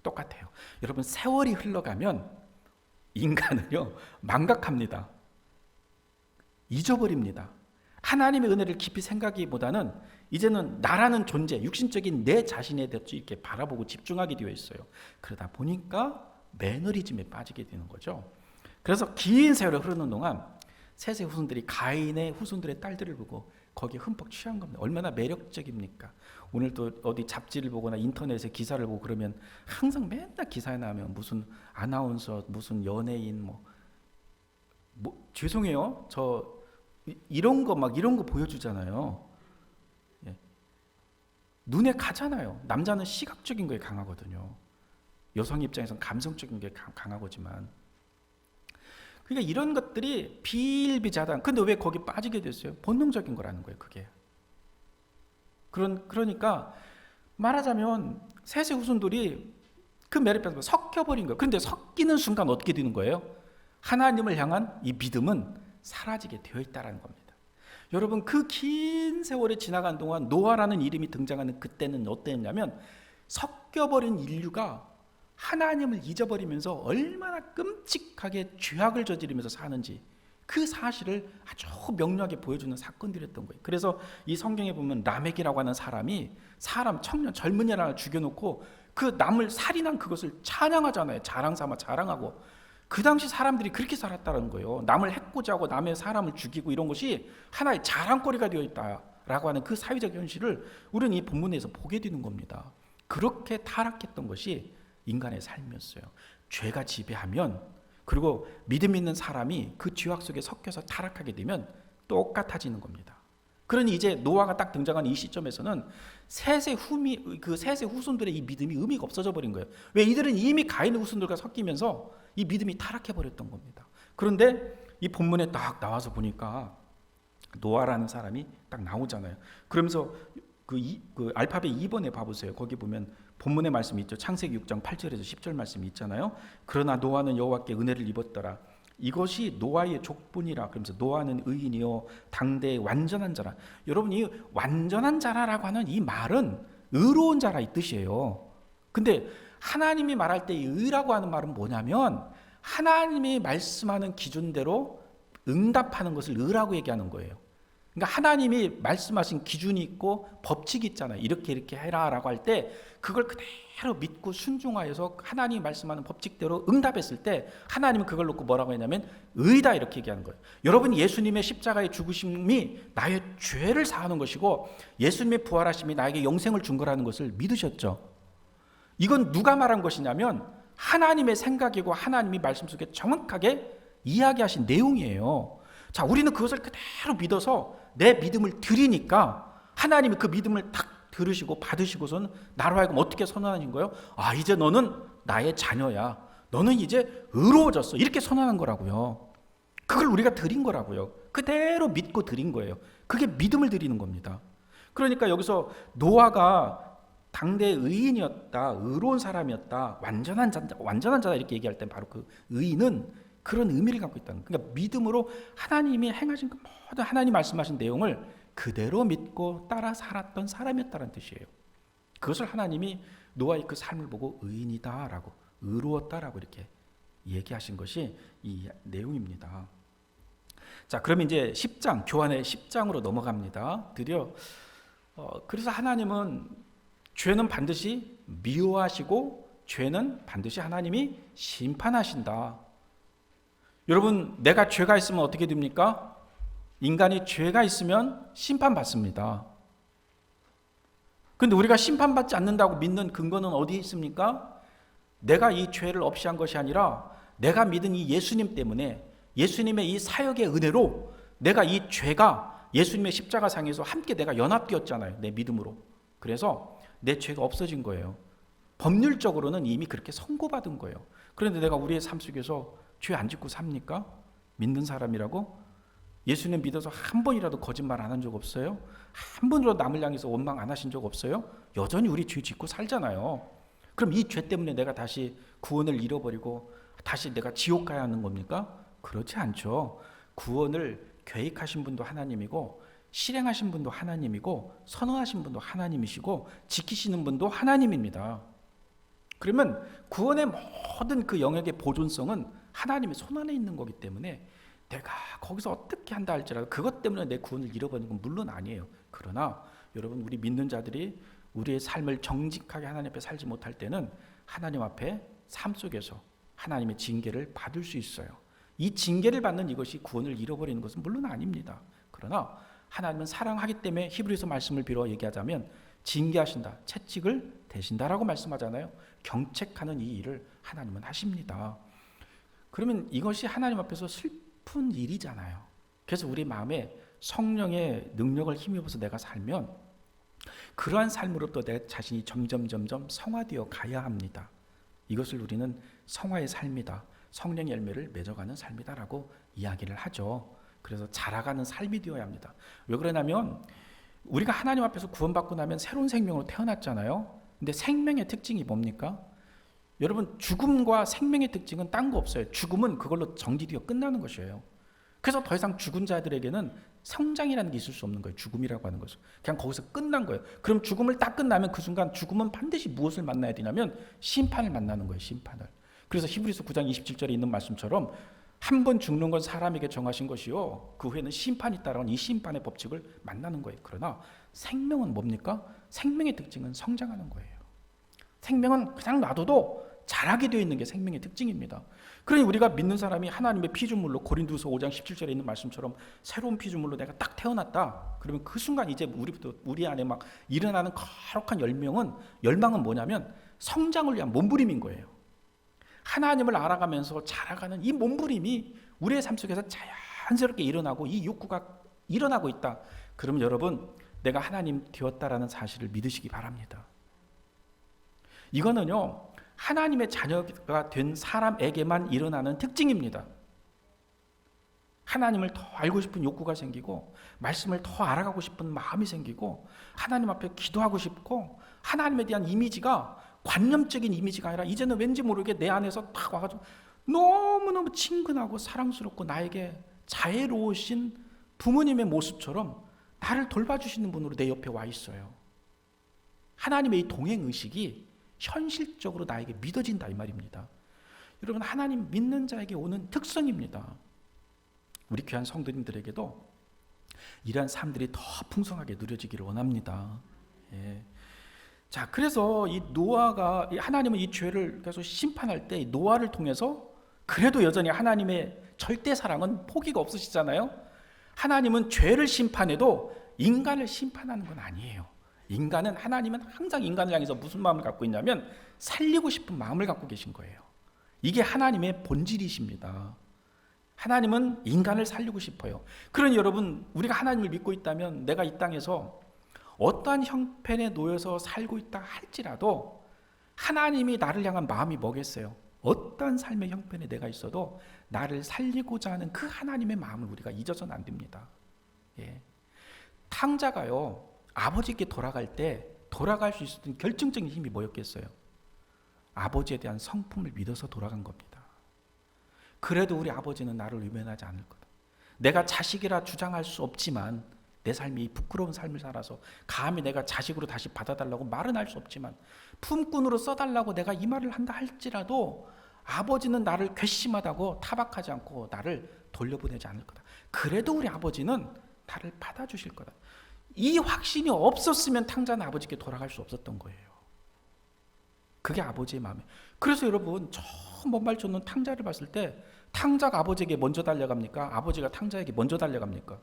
똑같아요. 여러분 세월이 흘러가면 인간은요 망각합니다. 잊어버립니다. 하나님의 은혜를 깊이 생각하기보다는 이제는 나라는 존재, 육신적인 내 자신에 대해 이렇게 바라보고 집중하게 되어 있어요. 그러다 보니까 매너리즘에 빠지게 되는 거죠. 그래서 긴 세월이 흐르는 동안 세세 후손들이 가인의 후손들의 딸들을 보고 거기에 흠뻑 취한 겁니다. 얼마나 매력적입니까? 오늘 또 어디 잡지를 보거나 인터넷에 기사를 보고 그러면 항상 맨날 기사에 나오면 무슨 아나운서, 무슨 연예인 뭐 죄송해요. 이런 거 보여주잖아요. 예. 눈에 가잖아요. 남자는 시각적인 거에 강하거든요. 여성 입장에서는 감성적인 게 강하거지만. 그러니까 이런 것들이 비일비재하다. 근데 왜 거기 빠지게 됐어요? 본능적인 거라는 거예요, 그게. 그러니까 말하자면 세세 후손들이 그 매력에서 섞여버린 거예요. 그런데 섞이는 순간 어떻게 되는 거예요? 하나님을 향한 이 믿음은 사라지게 되어 있다는 겁니다. 여러분 그 긴 세월이 지나간 동안 노아라는 이름이 등장하는 그때는 어땠냐면 섞여버린 인류가 하나님을 잊어버리면서 얼마나 끔찍하게 죄악을 저지르면서 사는지 그 사실을 아주 명료하게 보여주는 사건들이었던 거예요. 그래서 이 성경에 보면 라멕이라고 하는 사람이 청년 젊은이를 하나 죽여놓고 그 남을 살인한 그것을 찬양하잖아요. 자랑하고 그 당시 사람들이 그렇게 살았다는 거예요. 남을 해코지 하고 남의 사람을 죽이고 이런 것이 하나의 자랑거리가 되어 있다라고 하는 그 사회적 현실을 우리는 이 본문에서 보게 되는 겁니다. 그렇게 타락했던 것이 인간의 삶이었어요. 죄가 지배하면, 그리고 믿음 있는 사람이 그 죄악 속에 섞여서 타락하게 되면 똑같아지는 겁니다. 그러니 이제 노아가 딱 등장한 이 시점에서는 세세 후손들의 이 믿음이 의미가 없어져 버린 거예요. 왜? 이들은 이미 가인의 후손들과 섞이면서 이 믿음이 타락해 버렸던 겁니다. 그런데 이 본문에 딱 나와서 보니까 노아라는 사람이 딱 나오잖아요. 그러면서 그 알파벳 2번에 봐보세요. 거기 보면 본문의 말씀이 있죠. 창세기 6장 8절에서 10절 말씀이 있잖아요. 그러나 노아는 여호와께 은혜를 입었더라. 이것이 노아의 족분이라. 그러면서 노아는 의인이요 당대의 완전한 자라. 여러분 이 완전한 자라라고 하는 이 말은 의로운 자라 이 뜻이에요. 근데 하나님이 말할 때 이 의라고 하는 말은 뭐냐면 하나님이 말씀하는 기준대로 응답하는 것을 의라고 얘기하는 거예요. 그러니까 하나님이 말씀하신 기준이 있고 법칙이 있잖아요. 이렇게 해라라고 할 때 그걸 그대로 믿고 순종하여서 하나님이 말씀하는 법칙대로 응답했을 때 하나님은 그걸 놓고 뭐라고 했냐면 의다 이렇게 얘기하는 거예요. 여러분 예수님의 십자가의 죽으심이 나의 죄를 사하는 것이고 예수님의 부활하심이 나에게 영생을 준 거라는 것을 믿으셨죠. 이건 누가 말한 것이냐면 하나님의 생각이고 하나님이 말씀 속에 정확하게 이야기하신 내용이에요. 자, 우리는 그것을 그대로 믿어서 내 믿음을 드리니까 하나님이 그 믿음을 딱 들으시고 받으시고서는 나로 하여금 어떻게 선언하신 거예요? 아, 이제 너는 나의 자녀야. 너는 이제 의로워졌어. 이렇게 선언한 거라고요. 그걸 우리가 드린 거라고요. 그대로 믿고 드린 거예요. 그게 믿음을 드리는 겁니다. 그러니까 여기서 노아가 당대 의인이었다, 의로운 사람이었다, 완전한 자다 이렇게 얘기할 때 바로 그 의인은 그런 의미를 갖고 있다는 거예요. 그러니까 믿음으로 하나님이 행하신 그 모든 하나님 말씀하신 내용을 그대로 믿고 따라 살았던 사람이었다는 뜻이에요. 그것을 하나님이 노아의 그 삶을 보고 의인이다라고, 의로웠다라고 이렇게 얘기하신 것이 이 내용입니다. 자, 그러면 이제 10장, 교환의 10장으로 넘어갑니다. 드디어 그래서 하나님은 죄는 반드시 미워하시고 죄는 반드시 하나님이 심판하신다. 여러분, 내가 죄가 있으면 어떻게 됩니까? 인간이 죄가 있으면 심판받습니다. 근데 우리가 심판받지 않는다고 믿는 근거는 어디에 있습니까? 내가 이 죄를 없이 한 것이 아니라 내가 믿은 이 예수님 때문에, 예수님의 이 사역의 은혜로 내가 이 죄가 예수님의 십자가상에서 함께 내가 연합되었잖아요. 내 믿음으로. 그래서 내 죄가 없어진 거예요. 법률적으로는 이미 그렇게 선고받은 거예요. 그런데 내가 우리의 삶 속에서 죄 안 짓고 삽니까? 믿는 사람이라고? 예수님 믿어서 한 번이라도 거짓말 안 한 적 없어요? 한 번이라도 남을 향해서 원망 안 하신 적 없어요? 여전히 우리 죄 짓고 살잖아요. 그럼 이 죄 때문에 내가 다시 구원을 잃어버리고 다시 내가 지옥 가야 하는 겁니까? 그렇지 않죠. 구원을 계획하신 분도 하나님이고 실행하신 분도 하나님이고 선언하신 분도 하나님이시고 지키시는 분도 하나님입니다. 그러면 구원의 모든 그 영역의 보존성은 하나님의 손안에 있는 거기 때문에 내가 거기서 어떻게 한다 할지라도 그것 때문에 내 구원을 잃어버리는 건 물론 아니에요. 그러나 여러분, 우리 믿는 자들이 우리의 삶을 정직하게 하나님 앞에 살지 못할 때는 하나님 앞에 삶 속에서 하나님의 징계를 받을 수 있어요. 이 징계를 받는 이것이 구원을 잃어버리는 것은 물론 아닙니다. 그러나 하나님은 사랑하기 때문에 히브리서 말씀을 빌어 얘기하자면 징계하신다, 채찍을 대신다라고 말씀하잖아요. 경책하는 이 일을 하나님은 하십니다. 그러면 이것이 하나님 앞에서 슬픈 일이잖아요. 그래서 우리 마음에 성령의 능력을 힘입어서 내가 살면 그러한 삶으로부터 내 자신이 점점 성화되어 가야 합니다. 이것을 우리는 성화의 삶이다, 성령의 열매를 맺어가는 삶이다라고 이야기를 하죠. 그래서 자라가는 삶이 되어야 합니다. 왜 그러냐면 우리가 하나님 앞에서 구원받고 나면 새로운 생명으로 태어났잖아요. 근데 생명의 특징이 뭡니까? 여러분, 죽음과 생명의 특징은 딴 거 없어요. 죽음은 그걸로 정리되어 끝나는 것이에요. 그래서 더 이상 죽은 자들에게는 성장이라는 게 있을 수 없는 거예요. 죽음이라고 하는 것은 그냥 거기서 끝난 거예요. 그럼 죽음을 딱 끝나면 그 순간 죽음은 반드시 무엇을 만나야 되냐면 심판을 만나는 거예요. 심판을. 그래서 히브리서 9장 27절에 있는 말씀처럼 한 번 죽는 건 사람에게 정하신 것이요, 그 후에는 심판이 따라온 이 심판의 법칙을 만나는 거예요. 그러나 생명은 뭡니까? 생명의 특징은 성장하는 거예요. 생명은 그냥 놔둬도 자라게 되어 있는 게 생명의 특징입니다. 그러니 우리가 믿는 사람이 하나님의 피조물로, 고린도서 5장 17절에 있는 말씀처럼 새로운 피조물로 내가 딱 태어났다. 그러면 그 순간 이제 우리 안에 막 일어나는 거룩한 열망은 뭐냐면 성장을 위한 몸부림인 거예요. 하나님을 알아가면서 자라가는 이 몸부림이 우리의 삶 속에서 자연스럽게 일어나고 이 욕구가 일어나고 있다. 그러면 여러분, 내가 하나님 되었다라는 사실을 믿으시기 바랍니다. 이거는요, 하나님의 자녀가 된 사람에게만 일어나는 특징입니다. 하나님을 더 알고 싶은 욕구가 생기고 말씀을 더 알아가고 싶은 마음이 생기고 하나님 앞에 기도하고 싶고 하나님에 대한 이미지가 관념적인 이미지가 아니라 이제는 왠지 모르게 내 안에서 딱 와가지고 너무너무 친근하고 사랑스럽고 나에게 자애로우신 부모님의 모습처럼 나를 돌봐주시는 분으로 내 옆에 와 있어요. 하나님의 이 동행의식이 현실적으로 나에게 믿어진다 이 말입니다. 여러분, 하나님 믿는 자에게 오는 특성입니다. 우리 귀한 성도님들에게도 이러한 삶들이 더 풍성하게 누려지기를 원합니다. 예. 자, 그래서 이 노아가, 하나님은 이 죄를 계속 심판할 때 노아를 통해서 그래도 여전히 하나님의 절대 사랑은 포기가 없으시잖아요. 하나님은 죄를 심판해도 인간을 심판하는 건 아니에요. 하나님은 항상 인간을 향해서 무슨 마음을 갖고 있냐면 살리고 싶은 마음을 갖고 계신 거예요. 이게 하나님의 본질이십니다. 하나님은 인간을 살리고 싶어요. 그러니 여러분, 우리가 하나님을 믿고 있다면 내가 이 땅에서 어떠한 형편에 놓여서 살고 있다 할지라도 하나님이 나를 향한 마음이 뭐겠어요? 어떠한 삶의 형편에 내가 있어도 나를 살리고자 하는 그 하나님의 마음을 우리가 잊어서는 안 됩니다. 예. 탕자가요, 아버지께 돌아갈 때 돌아갈 수 있었던 결정적인 힘이 뭐였겠어요? 아버지에 대한 성품을 믿어서 돌아간 겁니다. 그래도 우리 아버지는 나를 외면하지 않을 거다. 내가 자식이라 주장할 수 없지만, 내 삶이 부끄러운 삶을 살아서 감히 내가 자식으로 다시 받아달라고 말은 할 수 없지만, 품꾼으로 써달라고 내가 이 말을 한다 할지라도 아버지는 나를 괘씸하다고 타박하지 않고 나를 돌려보내지 않을 거다. 그래도 우리 아버지는 나를 받아주실 거다. 이 확신이 없었으면 탕자는 아버지께 돌아갈 수 없었던 거예요. 그게 아버지의 마음이에요. 그래서 여러분, 저 먼 발 쫓는 탕자를 봤을 때 탕자가 아버지에게 먼저 달려갑니까? 아버지가 탕자에게 먼저 달려갑니까?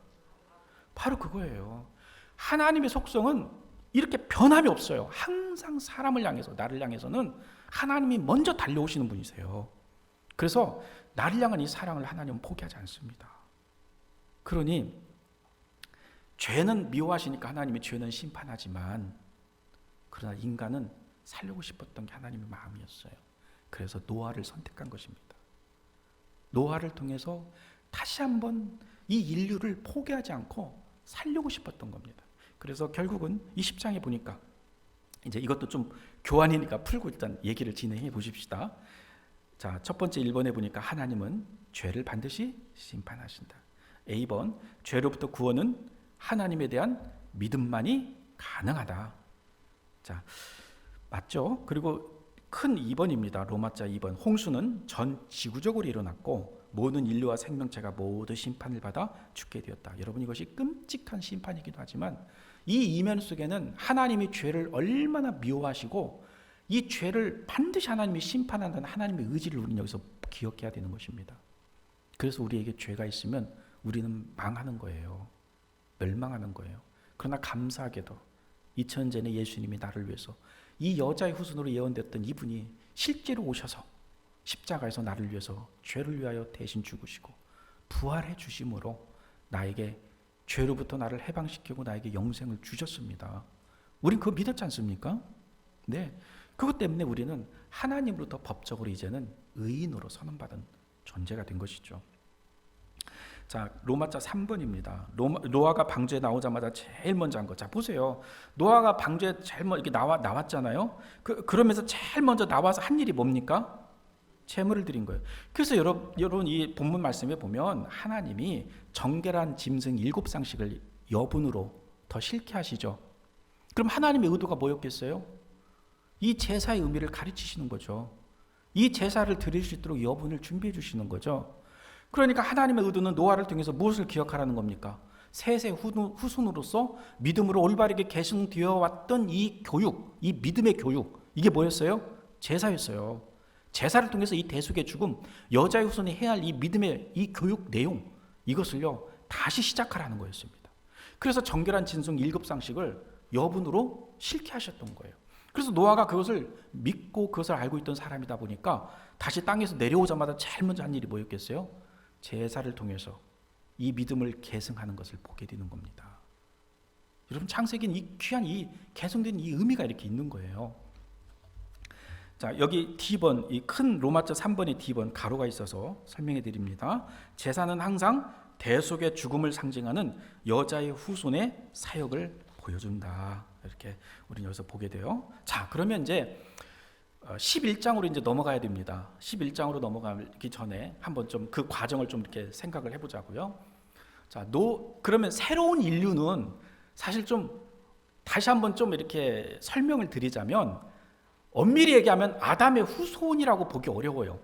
바로 그거예요. 하나님의 속성은 이렇게 변함이 없어요. 항상 사람을 향해서, 나를 향해서는 하나님이 먼저 달려오시는 분이세요. 그래서 나를 향한 이 사랑을 하나님은 포기하지 않습니다. 그러니 죄는 미워하시니까 하나님이 죄는 심판하지만, 그러나 인간은 살려고 싶었던 게 하나님의 마음이었어요. 그래서 노아를 선택한 것입니다. 노아를 통해서 다시 한번 이 인류를 포기하지 않고 살려고 싶었던 겁니다. 그래서 결국은 이 10장에 보니까, 이제 이것도 좀 교환이니까 풀고 일단 얘기를 진행해 보십시다. 자, 첫 번째 1번에 보니까 하나님은 죄를 반드시 심판하신다. A번, 죄로부터 구원은 하나님에 대한 믿음만이 가능하다. 자, 맞죠? 그리고 큰 2번입니다. 로마자 2번. 홍수는 전 지구적으로 일어났고 모든 인류와 생명체가 모두 심판을 받아 죽게 되었다. 여러분, 이것이 끔찍한 심판이기도 하지만 이 이면 속에는 하나님이 죄를 얼마나 미워하시고 이 죄를 반드시 하나님이 심판한다는 하나님의 의지를 우리는 여기서 기억해야 되는 것입니다. 그래서 우리에게 죄가 있으면 우리는 망하는 거예요. 멸망하는 거예요. 그러나 감사하게도 2000년 전에 예수님이 나를 위해서 이 여자의 후손으로 예언됐던 이분이 실제로 오셔서 십자가에서 나를 위해서 죄를 위하여 대신 죽으시고 부활해 주심으로 나에게 죄로부터 나를 해방시키고 나에게 영생을 주셨습니다. 우린 그거 믿었지 않습니까? 네, 그것 때문에 우리는 하나님으로부터 법적으로 이제는 의인으로 선언받은 존재가 된 것이죠. 자, 로마자 3번입니다. 노아가 방주에 나오자마자 제일 먼저 한 거. 자, 보세요. 노아가 방주에 제일 먼저 이렇게 나왔잖아요. 그러면서 제일 먼저 나와서 한 일이 뭡니까? 제물을 드린 거예요. 그래서 여러분 이 본문 말씀에 보면 하나님이 정결한 짐승 7쌍씩을 여분으로 더 싫게 하시죠. 그럼 하나님의 의도가 뭐였겠어요? 이 제사의 의미를 가르치시는 거죠. 이 제사를 드릴 수 있도록 여분을 준비해 주시는 거죠. 그러니까 하나님의 의도는 노아를 통해서 무엇을 기억하라는 겁니까? 셋의 후손으로서 믿음으로 올바르게 계승되어 왔던 이 교육, 이 믿음의 교육, 이게 뭐였어요? 제사였어요. 제사를 통해서 이 대속의 죽음, 여자의 후손이 해야 할 이 믿음의 이 교육 내용, 이것을요 다시 시작하라는 거였습니다. 그래서 정결한 진송 7쌍씩을 여분으로 싫게 하셨던 거예요. 그래서 노아가 그것을 믿고 그것을 알고 있던 사람이다 보니까 다시 땅에서 내려오자마자 제일 먼저 한 일이 뭐였겠어요? 제사를 통해서 이 믿음을 계승하는 것을 보게 되는 겁니다. 여러분, 창세기는 이 귀한 이 계승된 이 의미가 이렇게 있는 거예요. 자, 여기 D번, 이 큰 로마자 3번의 D번 가로가 있어서 설명해 드립니다. 제사는 항상 대속의 죽음을 상징하는 여자의 후손의 사역을 보여준다. 이렇게 우리는 여기서 보게 돼요. 자, 그러면 이제 11장으로 이제 넘어가야 됩니다. 11장으로 넘어가기 전에 한번 좀 그 과정을 좀 이렇게 생각을 해보자고요. 자, 그러면 새로운 인류는 사실 좀 다시 한번 좀 이렇게 설명을 드리자면, 엄밀히 얘기하면 아담의 후손이라고 보기 어려워요.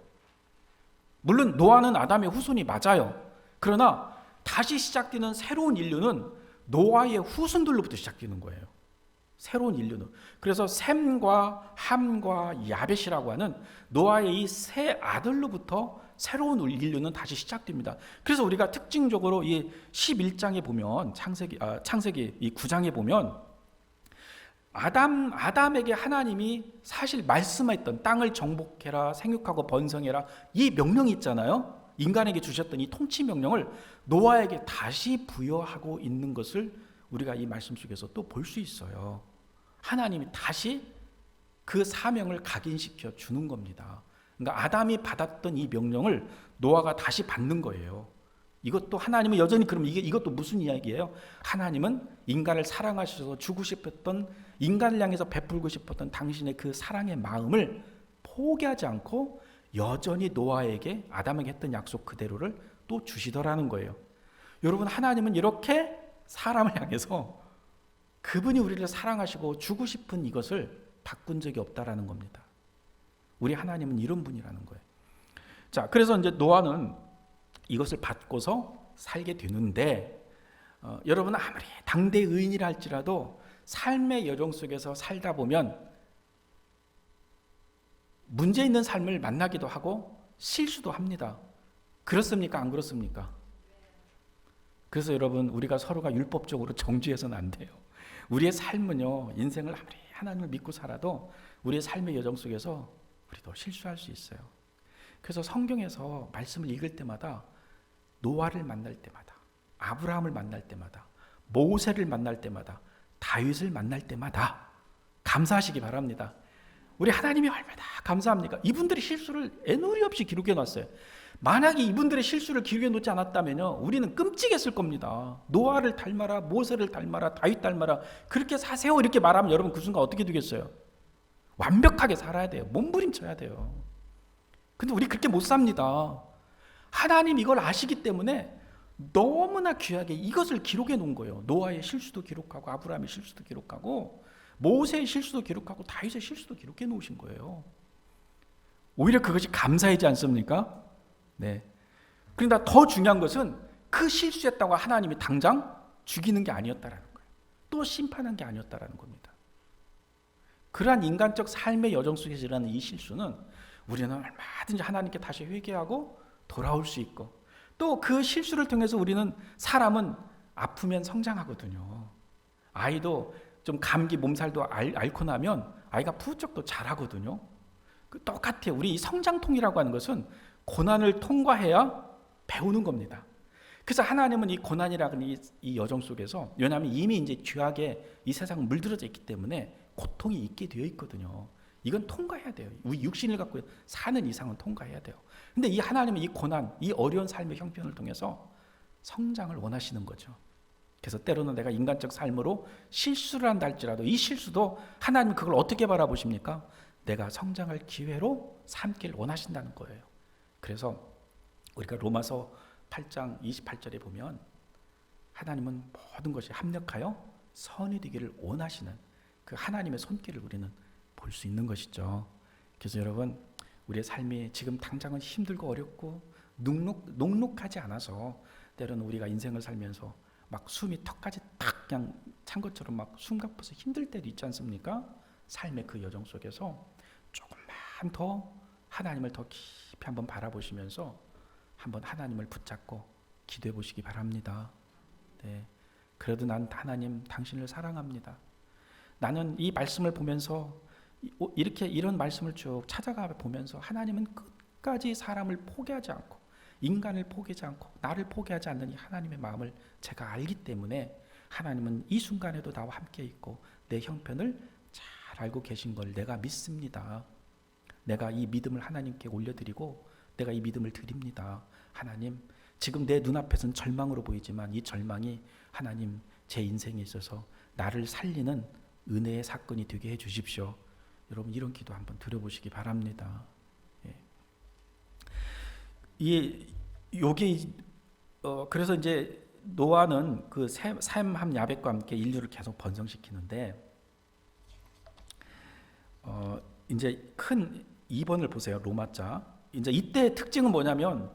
물론 노아는 아담의 후손이 맞아요. 그러나 다시 시작되는 새로운 인류는 노아의 후손들로부터 시작되는 거예요. 새로운 인류는. 그래서 셈과 함과 야벳이라고 하는 노아의 이 세 아들로부터 새로운 인류는 다시 시작됩니다. 그래서 우리가 특징적으로 이 11장에 보면 창세기 이 9장에 보면 아담에게 하나님이 사실 말씀했던 땅을 정복해라, 생육하고 번성해라, 이 명령이 있잖아요. 인간에게 주셨던 이 통치 명령을 노아에게 다시 부여하고 있는 것을 우리가 이 말씀 속에서 또 볼 수 있어요. 하나님이 다시 그 사명을 각인시켜 주는 겁니다. 그러니까 아담이 받았던 이 명령을 노아가 다시 받는 거예요. 이것도 하나님은 여전히 그럼 이것도 무슨 이야기예요? 하나님은 인간을 사랑하셔서 주고 싶었던 인간을 향해서 베풀고 싶었던 당신의 그 사랑의 마음을 포기하지 않고 여전히 노아에게 아담에게 했던 약속 그대로를 또 주시더라는 거예요. 여러분, 하나님은 이렇게 사람을 향해서 그분이 우리를 사랑하시고 주고 싶은 이것을 바꾼 적이 없다라는 겁니다. 우리 하나님은 이런 분이라는 거예요. 자, 그래서 이제 노아는 이것을 받고서 살게 되는데, 여러분 아무리 당대 의인이라 할지라도 삶의 여정 속에서 살다 보면 문제 있는 삶을 만나기도 하고 실수도 합니다. 그렇습니까? 안 그렇습니까? 그래서 여러분, 우리가 서로가 율법적으로 정죄해서는 안 돼요. 우리의 삶은요, 인생을 아무리 하나님을 믿고 살아도 우리의 삶의 여정 속에서 우리도 실수할 수 있어요. 그래서 성경에서 말씀을 읽을 때마다 노아를 만날 때마다, 아브라함을 만날 때마다, 모세를 만날 때마다, 다윗을 만날 때마다 감사하시기 바랍니다. 우리 하나님이 얼마나 감사합니까? 이분들의 실수를 애누리 없이 기록해 놨어요. 만약에 이분들의 실수를 기록해 놓지 않았다면요, 우리는 끔찍했을 겁니다. 노아를 닮아라, 모세를 닮아라, 다윗 닮아라, 그렇게 사세요 이렇게 말하면 여러분 그 순간 어떻게 되겠어요? 완벽하게 살아야 돼요. 몸부림쳐야 돼요. 근데 우리 그렇게 못 삽니다. 하나님 이걸 아시기 때문에 너무나 귀하게 이것을 기록해 놓은 거예요. 노아의 실수도 기록하고, 아브라함의 실수도 기록하고, 모세의 실수도 기록하고, 다윗의 실수도 기록해 놓으신 거예요. 오히려 그것이 감사하지 않습니까? 네. 그러나 더 중요한 것은 그 실수했다고 하나님이 당장 죽이는 게 아니었다라는 거예요. 또 심판한 게 아니었다라는 겁니다. 그러한 인간적 삶의 여정 속에서 일어나는 이 실수는 우리는 얼마든지 하나님께 다시 회개하고 돌아올 수 있고, 또 그 실수를 통해서 우리는, 사람은 아프면 성장하거든요. 아이도 좀 감기 몸살도 앓고 나면 아이가 부쩍 또 자라거든요. 똑같아요. 우리 이 성장통이라고 하는 것은 고난을 통과해야 배우는 겁니다. 그래서 하나님은 이 고난이라는 이 여정 속에서, 왜냐하면 이미 이제 죄악에 이 세상은 물들어져 있기 때문에 고통이 있게 되어 있거든요. 이건 통과해야 돼요. 우리 육신을 갖고 사는 이상은 통과해야 돼요. 근데 이 하나님은 이 고난, 이 어려운 삶의 형편을 통해서 성장을 원하시는 거죠. 그래서 때로는 내가 인간적 삶으로 실수를 한다 할지라도 이 실수도 하나님은 그걸 어떻게 바라보십니까? 내가 성장할 기회로 삼길 원하신다는 거예요. 그래서 우리가 로마서 8장 28절에 보면 하나님은 모든 것이 합력하여 선이 되기를 원하시는 그 하나님의 손길을 우리는 볼 수 있는 것이죠. 그래서 여러분, 우리의 삶이 지금 당장은 힘들고 어렵고 녹록하지 않아서 때로는 우리가 인생을 살면서 막 숨이 턱까지 탁 그냥 찬 것처럼 막 숨가쁘서 힘들 때도 있지 않습니까? 삶의 그 여정 속에서 조금만 더 하나님을 더 깊이 한번 바라보시면서 한번 하나님을 붙잡고 기도해 보시기 바랍니다. 네. 그래도 난 하나님 당신을 사랑합니다. 나는 이 말씀을 보면서 이런 말씀을 쭉 찾아가 보면서 하나님은 끝까지 사람을 포기하지 않고, 인간을 포기하지 않고, 나를 포기하지 않는 이 하나님의 마음을 제가 알기 때문에 하나님은 이 순간에도 나와 함께 있고 내 형편을 잘 알고 계신 걸 내가 믿습니다. 내가 이 믿음을 하나님께 올려드리고 내가 이 믿음을 드립니다. 하나님, 지금 내 눈앞에서는 절망으로 보이지만 이 절망이 하나님 제 인생에 있어서 나를 살리는 은혜의 사건이 되게 해 주십시오. 여러분, 이런 기도 한번 드려보시기 바랍니다. 그래서 이제 노아는 그 셈함 야벳과 함께 인류를 계속 번성시키는데, 이제 큰 2번을 보세요. 로마자. 이제 이때 특징은 뭐냐면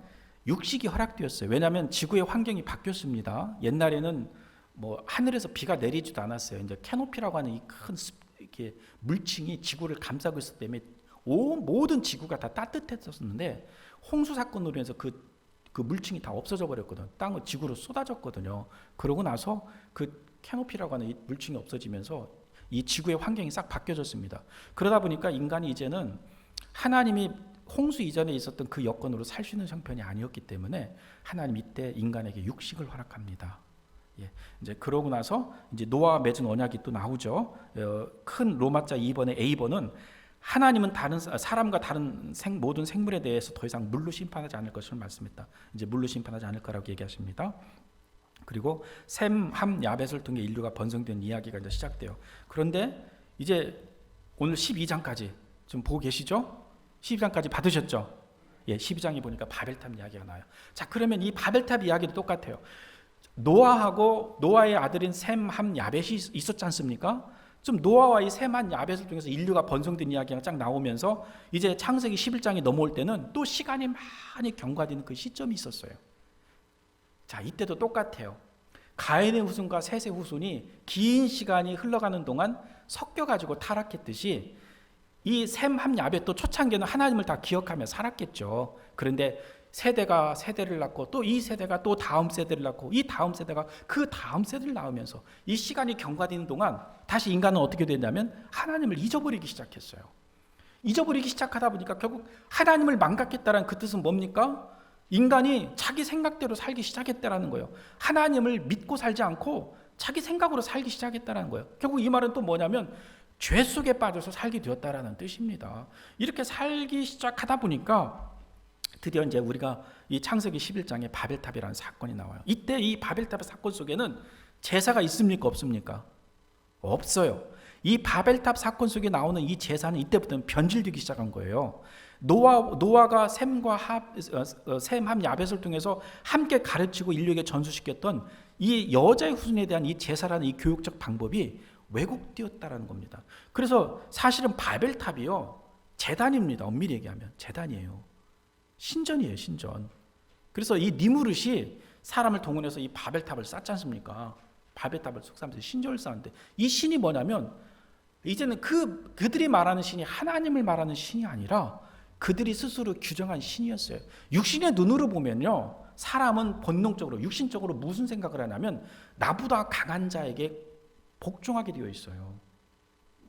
육식이 허락되었어요. 왜냐하면 지구의 환경이 바뀌었습니다. 옛날에는 뭐 하늘에서 비가 내리지도 않았어요. 이제 캐노피라고 하는 이 큰 이렇게 물층이 지구를 감싸고 있었기 때문에 모든 지구가 다 따뜻했었는데, 홍수 사건으로 인해서 그 물층이 다 없어져 버렸거든. 땅은 지구로 쏟아졌거든요. 그러고 나서 그 캐노피라고 하는 이 물층이 없어지면서 이 지구의 환경이 싹 바뀌어졌습니다. 그러다 보니까 인간이 이제는 하나님이 홍수 이전에 있었던 그 여건으로 살 수 있는 형편이 아니었기 때문에 하나님 이때 인간에게 육식을 허락합니다. 이제 그러고 나서 이제 노아와 맺은 언약이 또 나오죠. 큰 로마자 2번의 A번은 하나님은 사람과 다른 모든 생물에 대해서 더 이상 물로 심판하지 않을 것을 말씀했다. 이제 물로 심판하지 않을 거라고 얘기하십니다. 그리고 셈, 함, 야벳을 통해 인류가 번성된 이야기가 이제 시작돼요. 그런데 이제 오늘 12장까지 좀 보고 계시죠? 12장까지 받으셨죠? 예, 12장에 보니까 바벨탑 이야기가 나와요. 자, 그러면 이 바벨탑 이야기도 똑같아요. 노아하고 노아의 아들인 셈, 함, 야벳이 있었지 않습니까? 좀 노아와 이 셈, 함, 야벳을 통해서 인류가 번성된 이야기가 쫙 나오면서 이제 창세기 11장이 넘어올 때는 또 시간이 많이 경과되는 그 시점이 있었어요. 자, 이때도 똑같아요. 가인의 후손과 셋의 후손이 긴 시간이 흘러가는 동안 섞여가지고 타락했듯이 이 셈, 함, 야벳도 초창기에는 하나님을 다 기억하며 살았겠죠. 그런데 세대가 세대를 낳고 또 이 세대가 또 다음 세대를 낳고 이 다음 세대가 그 다음 세대를 낳으면서 이 시간이 경과되는 동안 다시 인간은 어떻게 됐냐면 하나님을 잊어버리기 시작했어요. 잊어버리기 시작하다 보니까 결국 하나님을 망각했다는 그 뜻은 뭡니까? 인간이 자기 생각대로 살기 시작했다라는 거예요. 하나님을 믿고 살지 않고 자기 생각으로 살기 시작했다라는 거예요. 결국 이 말은 또 뭐냐면 죄 속에 빠져서 살게 되었다라는 뜻입니다. 이렇게 살기 시작하다 보니까 드디어 이제 우리가 이 창세기 11장에 바벨탑이라는 사건이 나와요. 이때 이 바벨탑의 사건 속에는 제사가 있습니까? 없습니까? 없어요. 이 바벨탑 사건 속에 나오는 이 제사는 이때부터는 변질되기 시작한 거예요. 노아가 셈, 함, 야벳을 통해서 함께 가르치고 인류에게 전수시켰던 이 여자의 후손에 대한 이 제사라는 이 교육적 방법이 왜곡되었다라는 겁니다. 그래서 사실은 바벨탑이요, 제단입니다. 엄밀히 얘기하면 제단이에요. 신전이에요, 신전. 그래서 이 니무릇이 사람을 동원해서 이 바벨탑을 쌓지 않습니까? 바벨탑을 속삭이면서 신전을 쌓는데 이 신이 뭐냐면 이제는 그들이 말하는 신이 하나님을 말하는 신이 아니라 그들이 스스로 규정한 신이었어요. 육신의 눈으로 보면요, 사람은 본능적으로 육신적으로 무슨 생각을 하냐면 나보다 강한 자에게 복종하게 되어 있어요.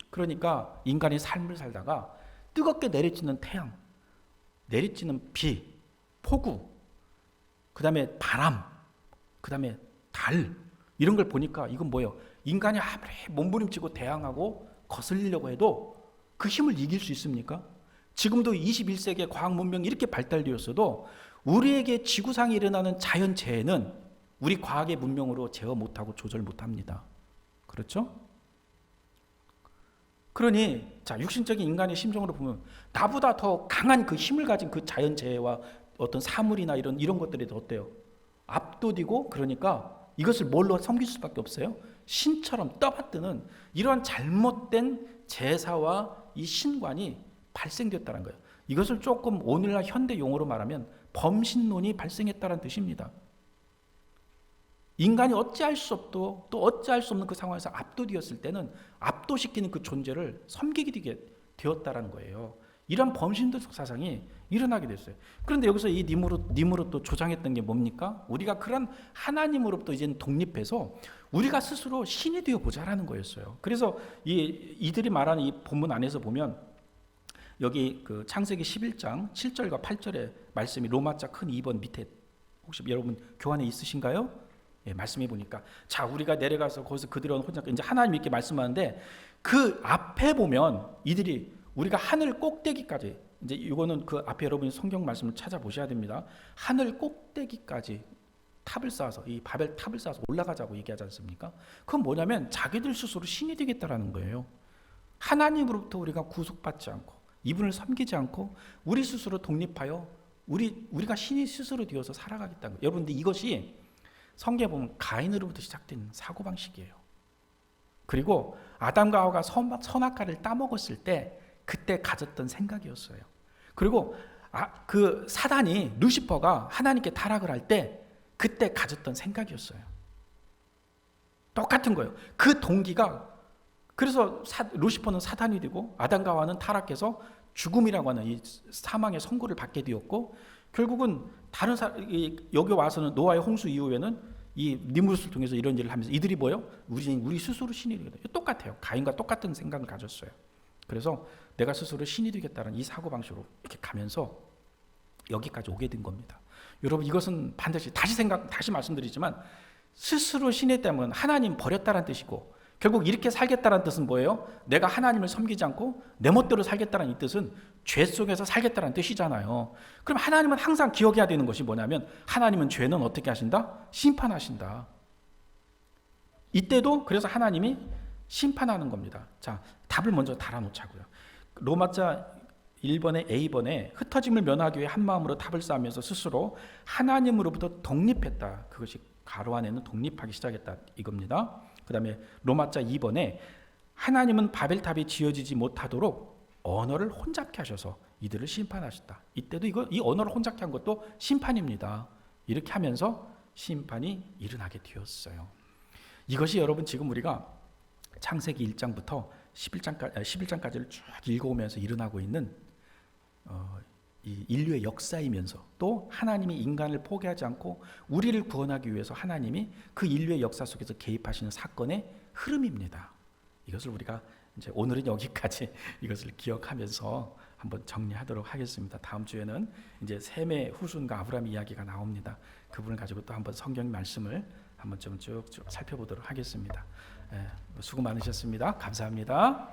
그러니까 인간의 삶을 살다가 뜨겁게 내리쬐는 태양, 내리쬐는 비, 폭우, 그 다음에 바람, 그 다음에 달, 이런 걸 보니까 이건 뭐예요? 인간이 아무리 몸부림치고 대항하고 거슬리려고 해도 그 힘을 이길 수 있습니까? 지금도 21세기의 과학 문명이 이렇게 발달되었어도 우리에게 지구상에 일어나는 자연재해는 우리 과학의 문명으로 제어 못하고 조절 못합니다. 그렇죠? 그러니 자, 육신적인 인간의 심정으로 보면 나보다 더 강한 그 힘을 가진 그 자연재해와 어떤 사물이나 이런 것들이 더 어때요? 압도되고, 그러니까 이것을 뭘로 섬길 수밖에 없어요? 신처럼 떠받드는 이러한 잘못된 제사와 이 신관이 발생됐다는 거예요. 이것을 조금 오늘날 현대 용어로 말하면 범신론이 발생했다는 뜻입니다. 인간이 어찌할 수 없도 또 어찌할 수 없는 그 상황에서 압도되었을 때는 압도시키는 그 존재를 섬기게 되었다는 거예요. 이런 범신도적 사상이 일어나게 됐어요. 그런데 여기서 이 니무롯도 조장했던 게 뭡니까? 우리가 그런 하나님으로부터 이제는 독립해서 우리가 스스로 신이 되어 보자라는 거였어요. 그래서 이들이 말하는 이 본문 안에서 보면 여기 그 창세기 11장 7절과 8절의 말씀이 로마자 큰 2번 밑에 혹시 여러분 교환에 있으신가요? 예, 말씀해 보니까 자, 우리가 내려가서 거기서 그들은 혼자 이제 하나님 있게 말씀하는데 그 앞에 보면 이들이 우리가 하늘 꼭대기까지, 이제 이거는 그 앞에 여러분이 성경 말씀을 찾아보셔야 됩니다. 하늘 꼭대기까지 탑을 쌓아서 이 바벨 탑을 쌓아서 올라가자고 얘기하지 않습니까? 그건 뭐냐면 자기들 스스로 신이 되겠다라는 거예요. 하나님으로부터 우리가 구속받지 않고 이분을 섬기지 않고 우리 스스로 독립하여 우리가 신이 스스로 되어서 살아가겠다는 거예요. 여러분들 이것이 성경에 보면 가인으로부터 시작된 사고방식이에요. 그리고 아담과 하와가 선악과를 따먹었을 때 그때 가졌던 생각이었어요. 그리고 그 사단이 루시퍼가 하나님께 타락을 할 때 그때 가졌던 생각이었어요. 똑같은 거예요. 그 동기가, 그래서 루시퍼는 사단이 되고 아담과 하와는 타락해서 죽음이라고 하는 이 사망의 선고를 받게 되었고, 결국은 다른 여기 와서는 노아의 홍수 이후에는 이 니무롯을 통해서 이런 일을 하면서 이들이 뭐예요? 우리 스스로 신이 되겠다. 똑같아요. 가인과 똑같은 생각을 가졌어요. 그래서 내가 스스로 신이 되겠다는 이 사고방식으로 이렇게 가면서 여기까지 오게 된 겁니다. 여러분, 이것은 반드시 다시 말씀드리지만 스스로 신이 되면 하나님 버렸다는 뜻이고, 결국 이렇게 살겠다는 뜻은 뭐예요? 내가 하나님을 섬기지 않고 내 멋대로 살겠다는 이 뜻은 죄 속에서 살겠다는 뜻이잖아요. 그럼 하나님은 항상 기억해야 되는 것이 뭐냐면 하나님은 죄는 어떻게 하신다? 심판하신다. 이때도 그래서 하나님이 심판하는 겁니다. 자, 답을 먼저 달아놓자고요. 로마자 1번에 A번에 흩어짐을 면하기 위해 한마음으로 답을 쌓으면서 스스로 하나님으로부터 독립했다. 그것이 가로 안에는 독립하기 시작했다 이겁니다. 그 다음에 로마자 2번에 하나님은 바벨탑이 지어지지 못하도록 언어를 혼잡케 하셔서 이들을 심판하셨다. 이때도 이 언어를 혼잡케 한 것도 심판입니다. 이렇게 하면서 심판이 일어나게 되었어요. 이것이 여러분 지금 우리가 창세기 1장부터 11장까지를 쭉 읽어오면서 일어나고 있는 이 인류의 역사이면서 또 하나님이 인간을 포기하지 않고 우리를 구원하기 위해서 하나님이 그 인류의 역사 속에서 개입하시는 사건의 흐름입니다. 이것을 우리가 이제 오늘은 여기까지 이것을 기억하면서 한번 정리하도록 하겠습니다. 다음 주에는 이제 셈의 후손과 아브라함 이야기가 나옵니다. 그분을 가지고 또 한번 성경 말씀을 한번 좀 쭉쭉 살펴보도록 하겠습니다. 수고 많으셨습니다. 감사합니다.